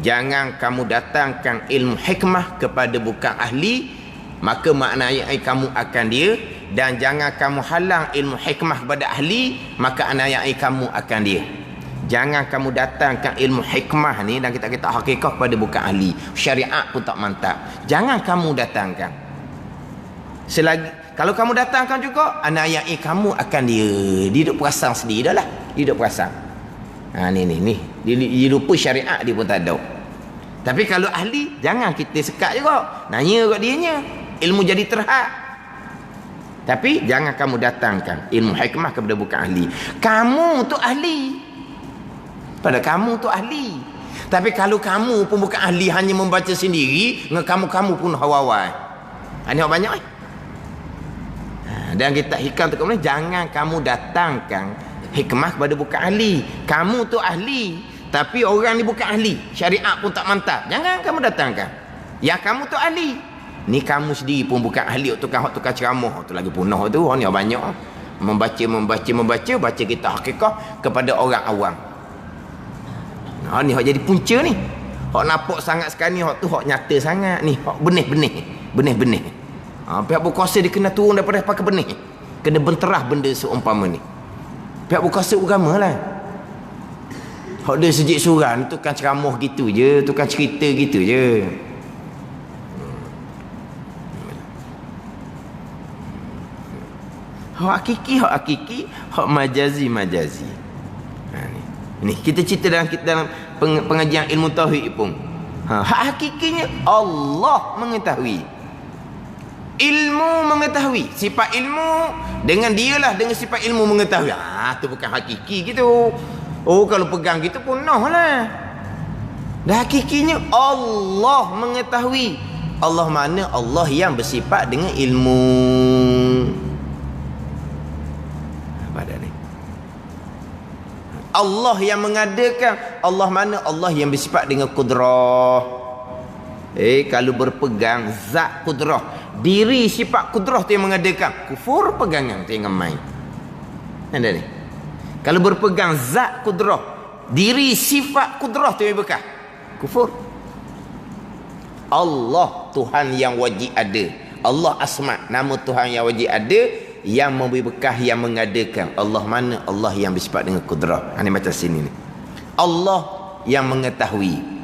jangan kamu datangkan ilmu hikmah kepada bukan ahli, maka maknanya kamu akan dia. Dan jangan kamu halang ilmu hikmah kepada ahli, maka maknanya kamu akan dia. Jangan kamu datangkan ilmu hikmah ni dan kita hakikat kepada bukan ahli, syariat pun tak mantap. Jangan kamu datangkan. Kalau kamu datangkan juga, anak kamu akan dia. Dia duduk perasan sendiri dah lah. Dia duduk perasan. Ni. Dia lupa syariat dia pun tak ada. Tapi kalau ahli, jangan kita sekat juga. Nanya kat dianya. Ilmu jadi terhad. Tapi jangan kamu datangkan ilmu hikmah kepada bukan ahli. Kamu tu ahli. Pada kamu tu ahli. Tapi kalau kamu pun bukan ahli, hanya membaca sendiri, dengan kamu pun hawa-hawa. Ini banyak dan kita hikam tu kemudian jangan kamu datangkan hikmah kepada bukan ahli. Kamu tu ahli, tapi orang ni bukan ahli, syariat pun tak mantap. Jangan kamu datangkan. Ya kamu tu ahli. Ni kamu sendiri pun bukan ahli, tukang ceramah tu lagi punah tu. Ni banyak membaca baca kita hakikah kepada orang awam. Ni hak jadi punca ni. Hak nampak sangat sekarang ni, hak tu hak nyata sangat ni, hak benih-benih. Pihak berkuasa dia kena turun daripada pakai benih. Kena benterah benda seumpama ni. Pihak berkuasa agama lah. Hak dia sejik suran, tukang ceramah gitu je, tukang cerita gitu je. Hak hakiki, hak majazi. Ni kita cerita dalam pengajian ilmu tauhid pun. Hak hakikinya Allah mengetahui. Ilmu mengetahui. Sifat ilmu dengan dialah, dengan sifat ilmu mengetahui. Tu bukan hakiki gitu. Kalau pegang gitu punah lah. Dah hakikinya Allah mengetahui. Allah mana? Allah yang bersifat dengan ilmu. Apa dah ni? Allah yang mengadakan. Allah mana? Allah yang bersifat dengan kudrah. Kalau berpegang zat kudrah, diri sifat kudrah tu yang mengadakan, kufur pegangan tu yang main. Ada ni. Kalau berpegang zat kudrah, diri sifat kudrah tu yang bekah, kufur. Allah Tuhan yang wajib ada. Allah asma, nama Tuhan yang wajib ada, yang memberi bekah, yang mengadakan. Allah mana? Allah yang bersifat dengan kudrah. Ini macam sini ni. Allah yang mengetahui.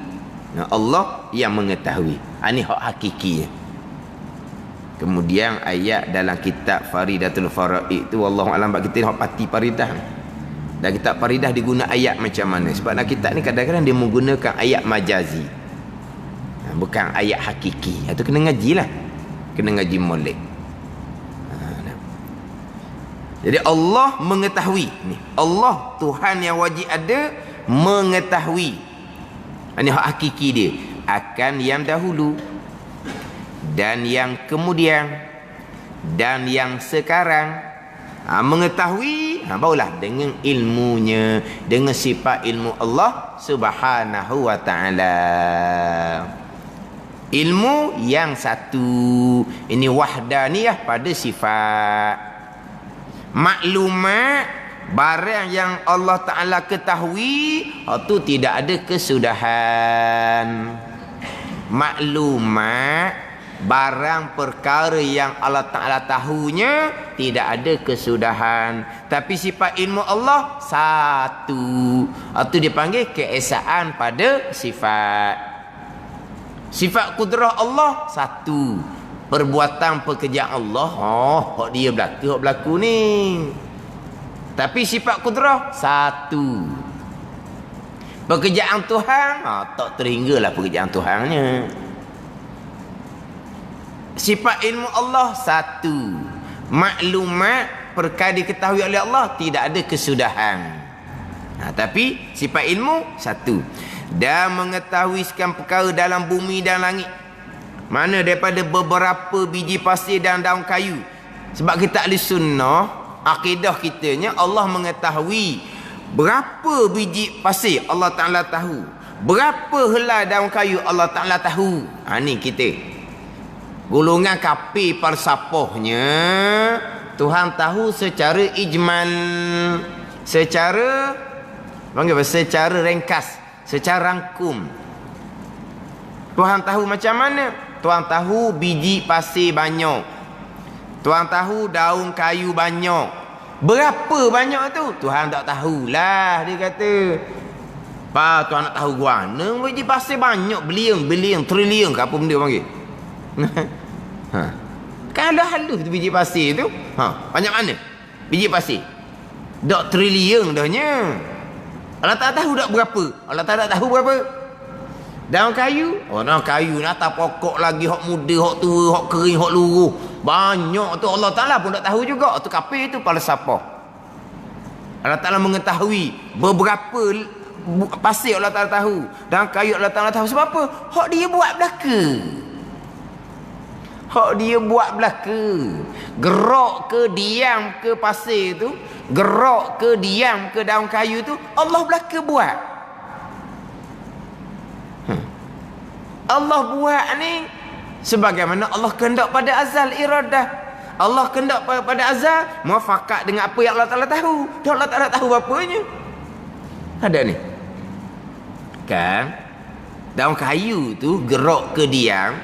Allah yang mengetahui. Ini hak hakiki. Kemudian ayat dalam kitab Faridatul Faraid itu, wallahu alam, bab kita hak pati faridah. Dan kitab faridah diguna ayat macam mana? Sebab dalam kitab ni kadang-kadang dia menggunakan ayat majazi, bukan ayat hakiki. Itu kena ngaji lah. Kena ngaji molek. Jadi Allah mengetahui ni. Allah Tuhan yang wajib ada mengetahui. Ini hak hakiki dia. Akan yang dahulu dan yang kemudian dan yang sekarang Mengetahui, barulah dengan ilmunya, dengan sifat ilmu Allah Subhanahu wa ta'ala. Ilmu yang satu, ini wahdaniyah pada sifat. Maklumat, barang yang Allah Ta'ala ketahui, itu tidak ada kesudahan. Maklumat, barang perkara yang Allah Ta'ala tahunya, tidak ada kesudahan. Tapi sifat ilmu Allah satu, itu dipanggil keesaan pada sifat. Sifat kudrah Allah satu, perbuatan pekerjaan Allah, hak dia berlaku ni. Tapi sifat kudrah satu. Pekerjaan Tuhan, tak terhinggalah pekerjaan Tuhannya. Sifat ilmu Allah satu. Maklumat perkara diketahui oleh Allah, tidak ada kesudahan. Tapi sifat ilmu satu. Dan mengetahui segala perkara dalam bumi dan langit, mana daripada beberapa biji pasir dan daun kayu. Sebab kita ahli sunnah, akidah kitanya Allah mengetahui berapa biji pasir, Allah Ta'ala tahu. Berapa helai daun kayu, Allah Ta'ala tahu. Ni kita golongan kafir falsafahnya, Tuhan tahu secara ijmal, secara secara ringkas, secara rangkum. Tuhan tahu macam mana? Tuhan tahu biji pasir banyak, Tuhan tahu daun kayu banyak. Berapa banyak tu? Tuhan tak tahulah, dia kata. Tuhan nak tahu guana biji pasir banyak, bilion, trilion ke apa benda panggil. Kalau halus tu biji pasir tu, banyak mana biji pasir? Dak trilion dahnya. Allah tak tahu dak berapa. Allah tak tahu berapa. Daun kayu, daun kayu ni atas pokok lagi, hak muda, hak tua, hak kering, hak luruh, banyak tu Allah Ta'ala pun tak tahu juga. Tu kafir, tu falsafah. Allah Ta'ala mengetahui beberapa pasir, Allah Ta'ala tahu, daun kayu Allah Ta'ala tahu. Sebab apa? Hak dia buat belaka. Hak dia buat belaka. Gerak ke diam ke pasir tu, gerak ke diam ke daun kayu tu, Allah belaka buat. Allah buat ni sebagaimana Allah kehendak pada azal iradah. Allah kehendak pada azal muafakat dengan apa yang Allah Ta'ala tahu. Dan Allah Ta'ala tahu apanya. Ada ni kan, daun kayu tu gerak ke diam,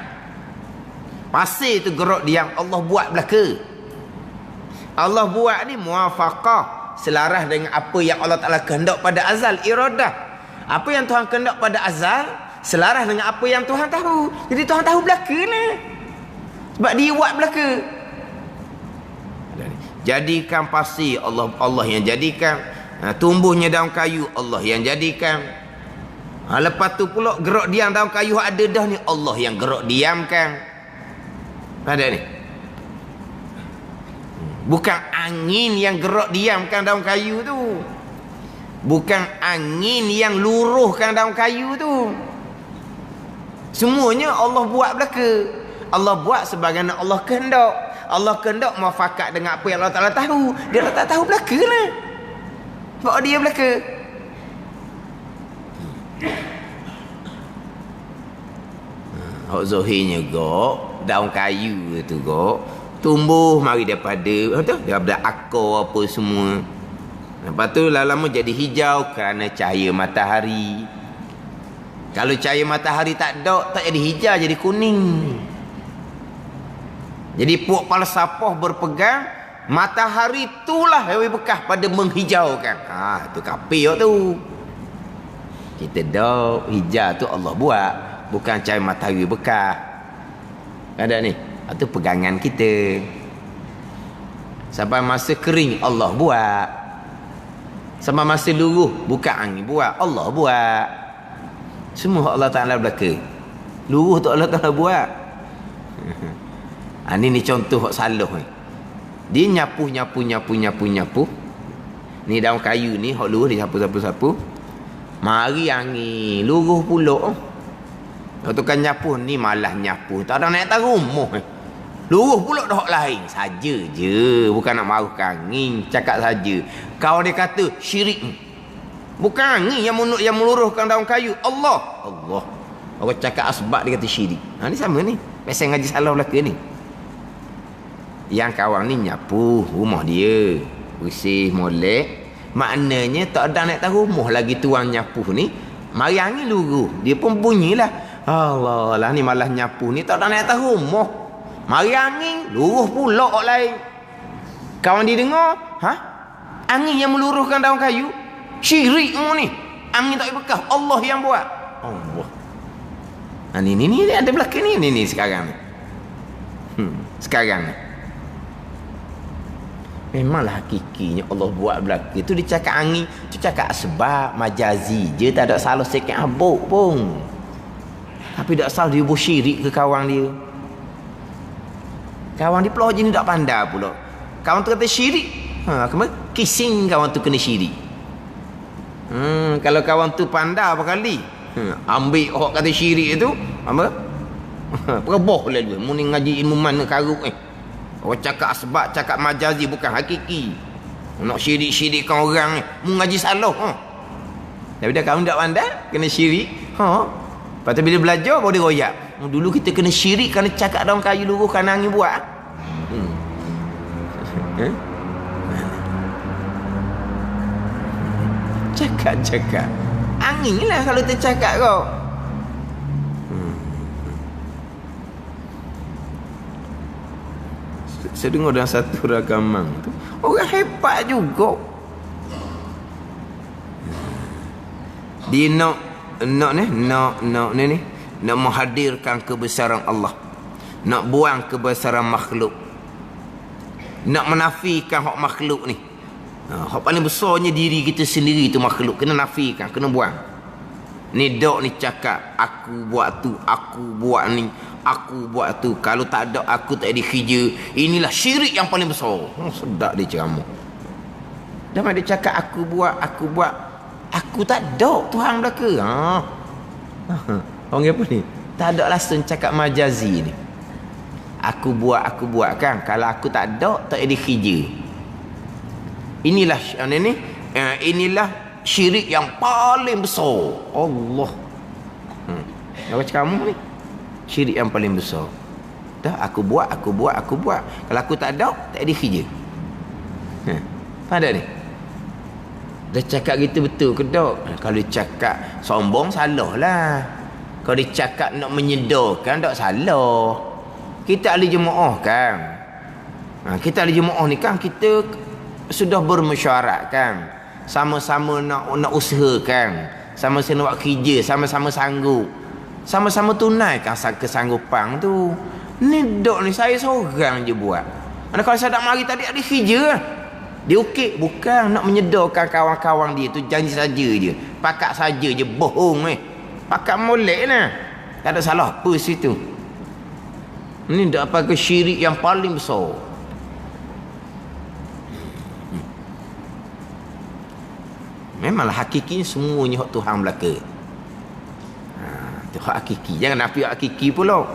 pasir tu gerak diam, Allah buat belaka. Allah buat ni muafaqah, selaras dengan apa yang Allah Ta'ala kehendak pada azal iradah. Apa yang Tuhan kehendak pada azal selaras dengan apa yang Tuhan tahu. Jadi Tuhan tahu belaka lah, sebab dia buat belaka. Jadikan pasir, Allah yang jadikan. Tumbuhnya daun kayu, Allah yang jadikan. Lepas tu pula gerak diam daun kayu ada dah ni, Allah yang gerak diamkan. Ada ni, bukan angin yang gerak diamkan daun kayu tu, bukan angin yang luruhkan daun kayu tu. Semuanya Allah buat belaka. Allah buat sebagaimana Allah kehendak. Allah kehendak muafakat dengan apa yang Allah Ta'ala tahu. Dia tak tahu belaka lah, sebab dia belaka. Hak zahirnya gok, daun kayu tu gok, tumbuh mari daripada akar apa semua. Lepas tu lama-lama jadi hijau kerana cahaya matahari. Kalau cahaya matahari tak ada, tak jadi hijau, jadi kuning. Jadi puak falsafah berpegang matahari itulah yang bekas pada menghijaukan. Tu kafir tu. Kita dak hijau tu Allah buat, bukan cahaya matahari bekas. Ada ni, itu pegangan kita. Sampai masa kering Allah buat, sampai masa luruh bukan angin buat, Allah buat. Semua Allah Ta'ala belaka. Luruh tu Allah Ta'ala buat. Ni contoh hak salah ni. Dia nyapu. Ni daun kayu ni hak luruh dia sapu. Mari angin luruh pula. Waktu kan nyapu ni malah nyapu. Tak ada naik atas rumah. Luruh pula dah hak lain. Saja je. Bukan nak maruhkan angin. Cakap saja. Kawan dia kata syirik. Bukan angin yang meluruhkan daun kayu. Allah. Allah. Orang cakap asbab dia kata syirik. Ha, ni sama ni. Biasa ngaji salah belaka ni. Yang kawan ni nyapu rumah dia. Bersih, molek. Maknanya tak ada nak tahu rumah lagi tuan nyapu ni. Mari angin luruh. Dia pun bunyilah. Allah lah ni malah nyapu ni tak ada nak tahu rumah. Mari angin luruh pula orang lain. Kawan dia dengar, ha? Angin yang meluruhkan daun kayu, syirik mu ni. Angin tak bekas, Allah yang buat. Allah. Ha, ni ada belakang ni sekarang ni. Sekarang ni. Memanglah hakikinya Allah buat belakang. Itu dia cakap angin, tu cakap sebab majazi je, tak ada salah sikit habuk pun. Tapi tak salah dia bersyirik ke kawan dia. Kawan dia pula je ni tak pandai pula. Kawan tu kata syirik. Ha, kising kawan tu kena syirik. Kalau kawan tu pandai apa kali? Ambil orang kata syirik tu, apa? Pereboh lah dia. Mu ni ngaji ilmu mana karuk Orang cakap sebab, cakap majazi bukan hakiki. Nak syirik-syirikkan orang ni. Mu ngaji salah. Tapi dah kawan tak pandai, kena syirik. Lepas tu bila belajar baru dia royak. Dulu kita kena syirik kerana cakap daun kayu luruh kerana angin buat. Cakap. Angin lah kalau tercakap kau. Saya dengar dalam satu rakaman tu, orang hebat juga. Dia nak menghadirkan kebesaran Allah, nak buang kebesaran makhluk, nak menafikan hak makhluk ni. Hak paling besarnya diri kita sendiri tu makhluk, kena nafikan, kena buang. Ni dok ni cakap aku buat tu, aku buat ni, aku buat tu. Kalau tak ada aku tak ada kerja. Inilah syirik yang paling besar. Sedap dia ceramah. Dah dia cakap aku buat. Aku tak ada Tuhan belaka. Orang apa ni? Tak ada langsung cakap majazi ni. Aku buat kan. Kalau aku tak ada, tak ada kerja. Inilah syirik yang paling besar. Allah. Apa cakap kamu ni? Syirik yang paling besar. Dah aku buat. Kalau aku tak ada, tak ada kerja. Faham tak ni? Dia cakap gitu betul ke tak? Kalau dia cakap sombong, salah lah. Kalau dia cakap nak menyedarkan, tak salah. Kita ahli jemaah kan. Kita ahli jemaah ni kan, kita sudah bermesyuarat kan. Sama-sama nak usahakan. Sama-sama nak buat kerja, sama-sama sanggup. Sama-sama tunaikan kesanggupan tu. Ni dok ni saya seorang je buat. Mana kalau saya tak mari tadi ada kerja. Dia okey, bukan nak menyedarkan kawan-kawan dia tu, janji saja je. Pakat saja je, bohong Pakat molek lah. Tak ada salah apa situ. Ni dak apa ke syirik yang paling besar. Memanglah hakiki semuanya hak Tuhan belaka. Itu hak hakiki. Jangan nafi hak hakiki pula.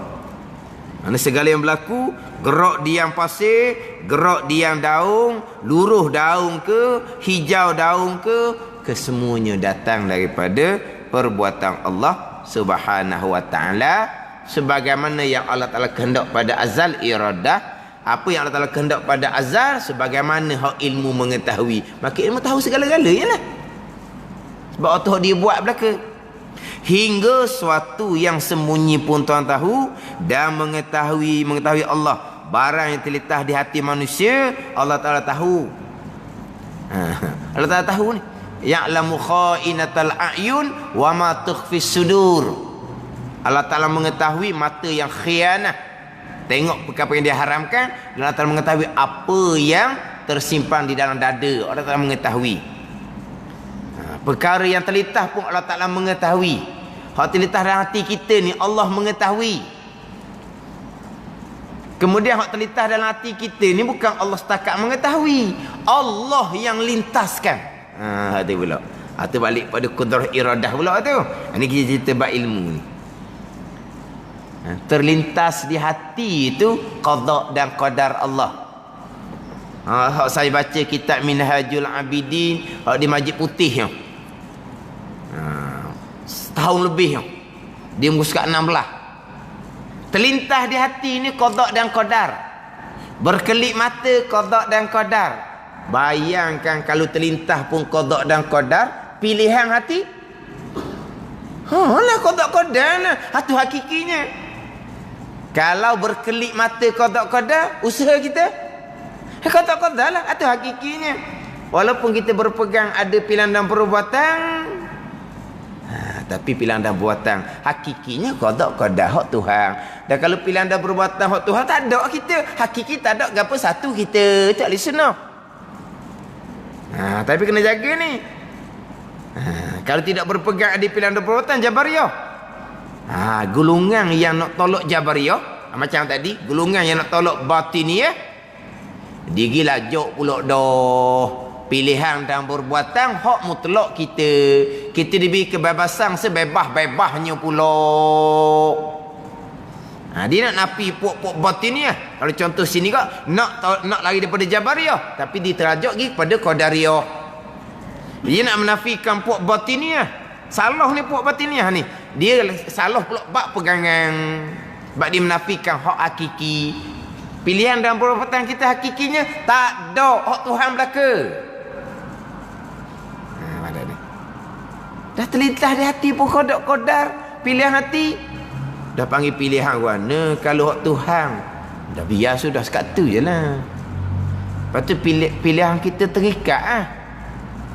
Mana segala yang berlaku, gerak di yang pasir, gerak di yang daun, luruh daun ke, hijau daun ke, kesemuanya datang daripada perbuatan Allah Subhanahu wa taala, sebagaimana yang Allah Taala kehendak pada azal iradah. Apa yang Allah Taala kehendak pada azal, sebagaimana hak ilmu mengetahui. Maka ilmu tahu segala-galanya lah. Sebab waktu dia buat belaka. Hingga suatu yang sembunyi pun Tuhan tahu, dan mengetahui Allah. Barang yang terletak di hati manusia, Allah Ta'ala tahu. Allah Ta'ala tahu ni. Ya'lamu kha'inatal a'yun wa ma tukhfis sudur. Allah Ta'ala mengetahui mata yang khianat, tengok perkara yang dia haramkan. Dan Allah Ta'ala mengetahui apa yang tersimpan di dalam dada. Allah Ta'ala mengetahui. Perkara yang terletak pun Allah Ta'ala mengetahui. Hak terletak dalam hati kita ni Allah mengetahui. Kemudian hak terletak dalam hati kita ni bukan Allah setakat mengetahui, Allah yang lintaskan. Hati pula. Itu balik pada kudrah iradah pula tu. Ini kita cerita bab ilmu ni. Terlintas di hati itu qada dan qadar Allah. Hak saya baca kitab Minhajul Abidin, hak di Masjid Putih. Setahun lebih. Dia muka surat 16. Terlintas di hati ini qada dan qadar. Berkelip mata qada dan qadar. Bayangkan kalau terlintas pun qada dan qadar, pilihan hati. Lah qada qadar lah. Itu hakikinya. Kalau berkelip mata qada qadar, usaha kita qada qadar lah. Itu hakikinya. Walaupun kita berpegang ada pilihan dan perbuatan, tapi pilihan dan perbuatan hakikinya qada qadar hak Tuhan. Dan kalau pilihan dan perbuatan hak Tuhan, tak ada kita. Hakiki tak ada gapo satu kita. Tak boleh senang. Tapi kena jaga ni. Kalau tidak berpegang ada pilihan dan perbuatan Jabariyah. Golongan yang nak tolak Jabariyah, macam tadi, golongan yang nak tolak Batiniyah, dia gila jok pula dah. Pilihan dan perbuatan hak mutlak kita. Kita diberi kebebasan sebebas-bebasnya pula. Dia nak nafi puak-puak Batiniyah. Kalau contoh sini kak, nak lari daripada Jabariyah, tapi diterajuk lagi kepada Qadariyah. Dia nak menafikan puak Batiniyah. Salah ni puak Batiniyah ni. Dia salah pula bab pegangan. Bab dia menafikan hak hakiki. Pilihan dan perbuatan kita hakikinya tak ada hak Tuhan belaka. Mana ni? Dah terlintas di hati pun qadar pilihan hati. Dah panggil pilihan warna. Kalau hak Tuhan dah biar sudah sekat tu je lah. Lepas tu pilihan kita terikat.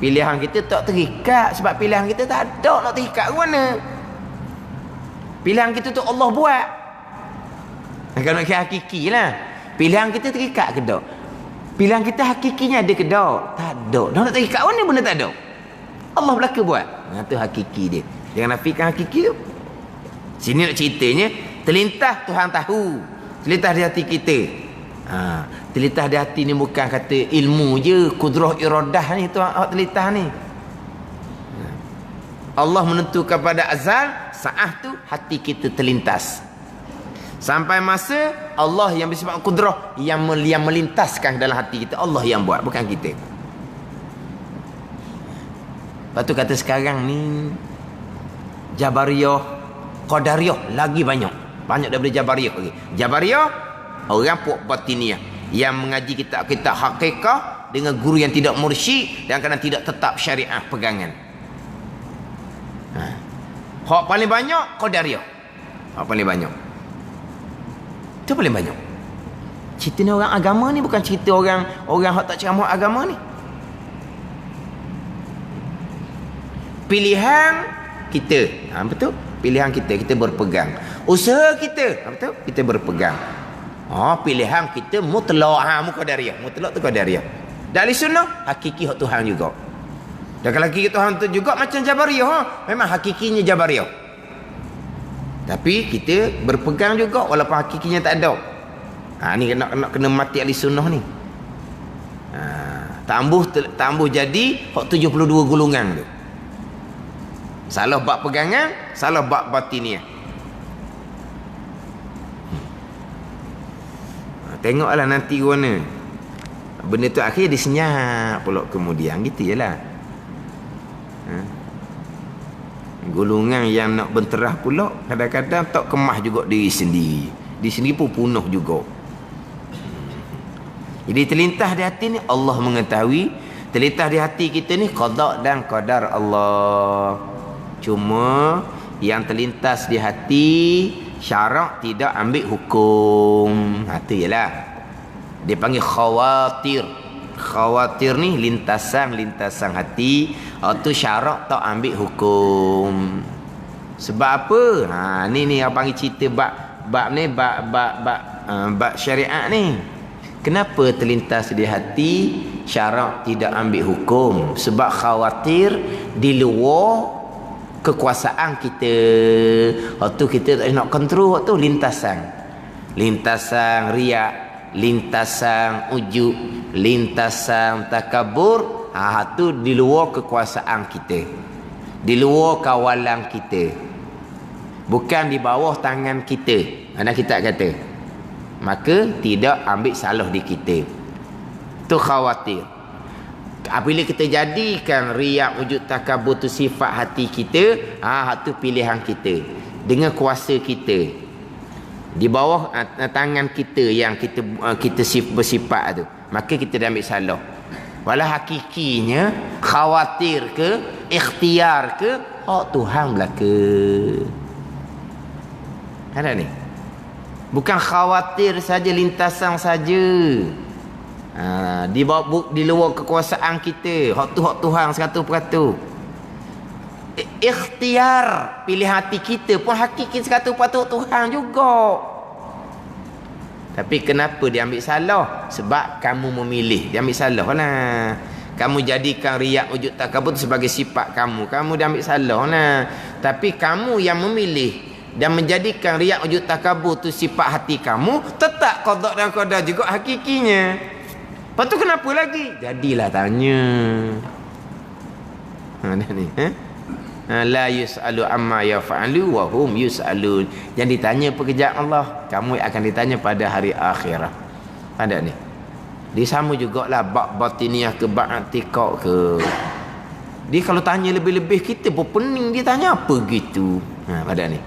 Pilihan kita tak terikat. Sebab pilihan kita tak ada nak terikat ke mana. Pilihan kita tu Allah buat. Kalau nak kira hakiki lah. Pilihan kita terikat ke tak? Pilihan kita hakikinya ada ke tak? Tak ada. Dah nak terikat mana benda tak ada. Allah belaka buat. Itu hakiki dia. Jangan nafikan hakiki tu. Sini nak ceritanya, terlintas Tuhan tahu. Terlintas di hati kita. Terlintas di hati ni bukan kata ilmu je, kudrah iradah ni tu terlintas ni. Allah menentukan pada azal, saat tu hati kita terlintas. Sampai masa Allah yang bersifat kudrah yang melintaskan dalam hati kita, Allah yang buat, bukan kita. Lepas tu kata sekarang ni Jabariyah, Qadariyah lagi banyak daripada Jabariyah lagi. Jabariyah orang puak Batiniyah yang mengaji kitab-kitab hakikah dengan guru yang tidak mursyid dan kadang tidak tetap syariah pegangan. Hak paling banyak Qadariyah. Hak paling banyak. Itu paling banyak. Cerita ni orang agama ni bukan cerita orang hak tak ceramah agama ni. Pilihan kita. Betul? Pilihan kita berpegang. Usaha kita, betul? Kita berpegang. Pilihan kita mutlak. Qadariyah. Mutlak tu Qadariyah. Dari sunnah, hakiki hak Tuhan juga. Dan kalau hakiki Tuhan tu juga macam Jabariyah. Memang hakikinya Jabariyah. Tapi kita berpegang juga walaupun hakikinya tak ada. Ni kena mati ahli sunnah ni. Tambuh jadi hak 72 golongan tu. Salah bab pegangan, salah bab batiniyah. Tengoklah nanti mana benda tu akhir disenyap pula kemudian. Gitu je lah. Golongan yang nak benterah pula kadang-kadang tak kemah juga diri sendiri. Di sini pun punah juga. Jadi terlintas di hati ni Allah mengetahui. Terlintas di hati kita ni qada dan qadar Allah. Cuma yang terlintas di hati syarak tidak ambil hukum. Itu ialah dia panggil khawatir. Khawatir ni lintasan hati. Itu syarak tak ambil hukum. Sebab apa? Ni yang panggil cerita bab ni bab syariat ni. Kenapa terlintas di hati syarak tidak ambil hukum? Sebab khawatir di luar kekuasaan kita. Waktu kita tak nak kontrol, waktu lintasan riak, lintasan ujub, lintasan takabur. Itu di luar kekuasaan kita, di luar kawalan kita. bukan di bawah tangan kita. Anak kita kata, maka tidak ambil salah di kita. Tu khawatir. Apabila kita jadikan riak, wujud, takabur tu sifat hati kita, tu pilihan kita dengan kuasa kita, di bawah tangan kita yang kita bersifat tu, maka kita dah ambil salah. Walau hakikinya khawatir ke, ikhtiar ke, Tuhan belaka. Ada ni. Bukan khawatir saja, lintasan saja. Di luar kekuasaan kita. Hak Tuhan 100%. Ikhtiar pilihan hati kita pun hakiki 100% Tuhan juga. Tapi kenapa dia ambil salah? Sebab kamu memilih. Dia ambil salah lah. Kamu jadikan riak, wujud, takabur sebagai sifat kamu. Kamu dia ambil salah lah. Tapi kamu yang memilih dan menjadikan riak, wujud, takabur tu sifat hati kamu, tetap qada dan qadar juga hakikinya. Lepas tu kenapa lagi? Jadilah tanya. Ni, la yus'alu amma yaf'alu wa hum yus'alun. Yang ditanya pekerjaan Allah, kamu akan ditanya pada hari akhirat. Ada ni. Dia sama jugalah bab batiniah ke bab i'tiqad ke. Dia kalau tanya lebih-lebih kita pun pening, dia tanya apa gitu. Ada ni.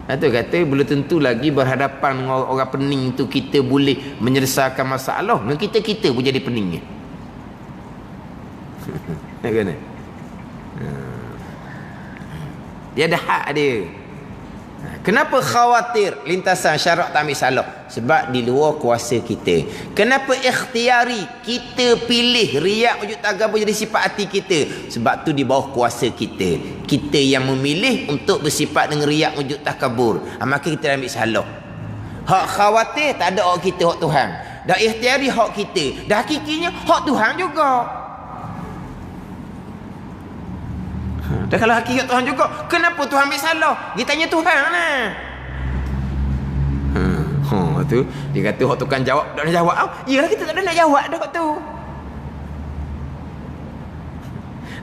Itu kata belum tentu lagi berhadapan dengan orang pening tu kita boleh menyelesaikan masalah. Dan kita pun jadi peningnya. Kan? Dia ada hak dia. Kenapa khawatir lintasan syarak tak ambil salah? Sebab di luar kuasa kita. Kenapa ikhtiari? Kita pilih riak, wujud, takabur jadi sifat hati kita. Sebab tu di bawah kuasa kita. Kita yang memilih untuk bersifat dengan riak, wujud, takabur. Maka kita ambil salah. Hak khawatir tak ada hak kita, hak Tuhan. Dah ikhtiari hak kita. Dah hakikinya hak Tuhan juga. Dan kalau hakikat Tuhan juga, kenapa Tuhan ambil salah? Dia tanya Tuhan lah. Tu dia kata hak tukang jawab tak nak jawab. Iyalah kita tak ada nak jawab dah tu.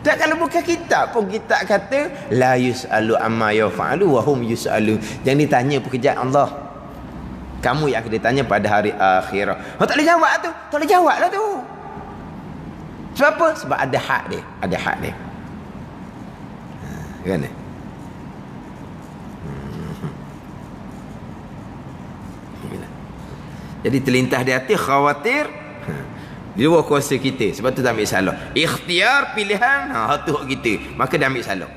Tak, kalau bukan kita pun kita kata la yus'alu amma yaf'alu wa hum yus'alun. Yang ditanya pekerjaan Allah. Kamu yang akan ditanya pada hari akhirat. Tak boleh jawab tu. Tak boleh jawab lah tu. Sebab apa? Sebab ada hak dia. Ada hak dia. Kan ni? Jadi terlintas di hati khawatir di luar kuasa kita. Sebab tu tak ambil salah. Ikhtiar pilihan tu hak kita. Maka dah ambil salah.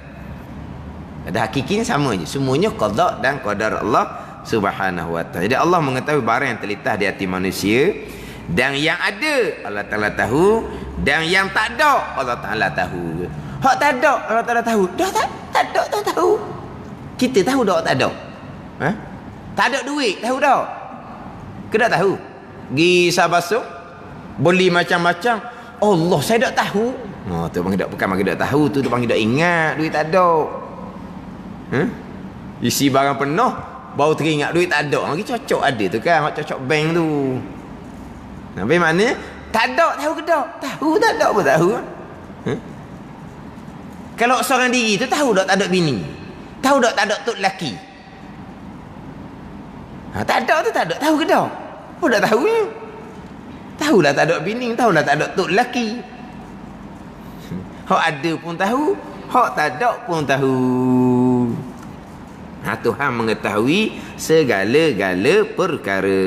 Ada hakikinya sama je. Semuanya qada dan qadar Allah Subhanahu wa ta'ala. Jadi Allah mengetahui barang yang terlintas di hati manusia, dan yang ada Allah Ta'ala tahu, dan yang tak ada Allah Ta'ala tahu. Hak tak ada Allah Ta'ala tahu. Dah tak ada tak tahu. Kita tahu dak tak ada. Tak ada duit tahu dak. Ke tak tahu? Gi sabasuk beli macam-macam. Allah saya tak tahu. Tu panggil dak, bukan panggil dak tahu, tu panggil dak ingat duit tak ada. Isi barang penuh baru teringat duit tak ada. Lagi cocok ada tu kan, hak cocok bank tu. Apa makna? Tak ada tahu ke tak? Tahu tak ada pun tahu. Kalau seorang diri tu tahu tak ada bini. Tahu tak ada tok lelaki. Tak ada tu tak ada. Tahu ke tak? Oh tak tahu ya. Tahulah tak ada bini. Tahulah tak ada tok lelaki. Hak ada pun tahu. Hak tak ada pun tahu. Tuhan mengetahui segala-gala perkara.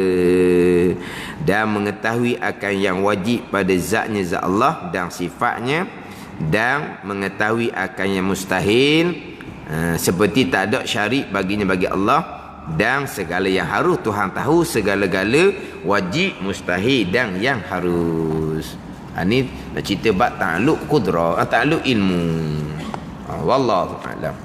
Dan mengetahui akan yang wajib pada zatnya zat Allah dan sifatnya. Dan mengetahui akan yang mustahil. Seperti tak ada syarik baginya bagi Allah. Dan segala yang harus Tuhan tahu, segala-gala wajib, mustahil dan yang harus. Ini nak cerita bab ta'alluq qudrah, ta'alluq ilmu. Wallahu a'lam.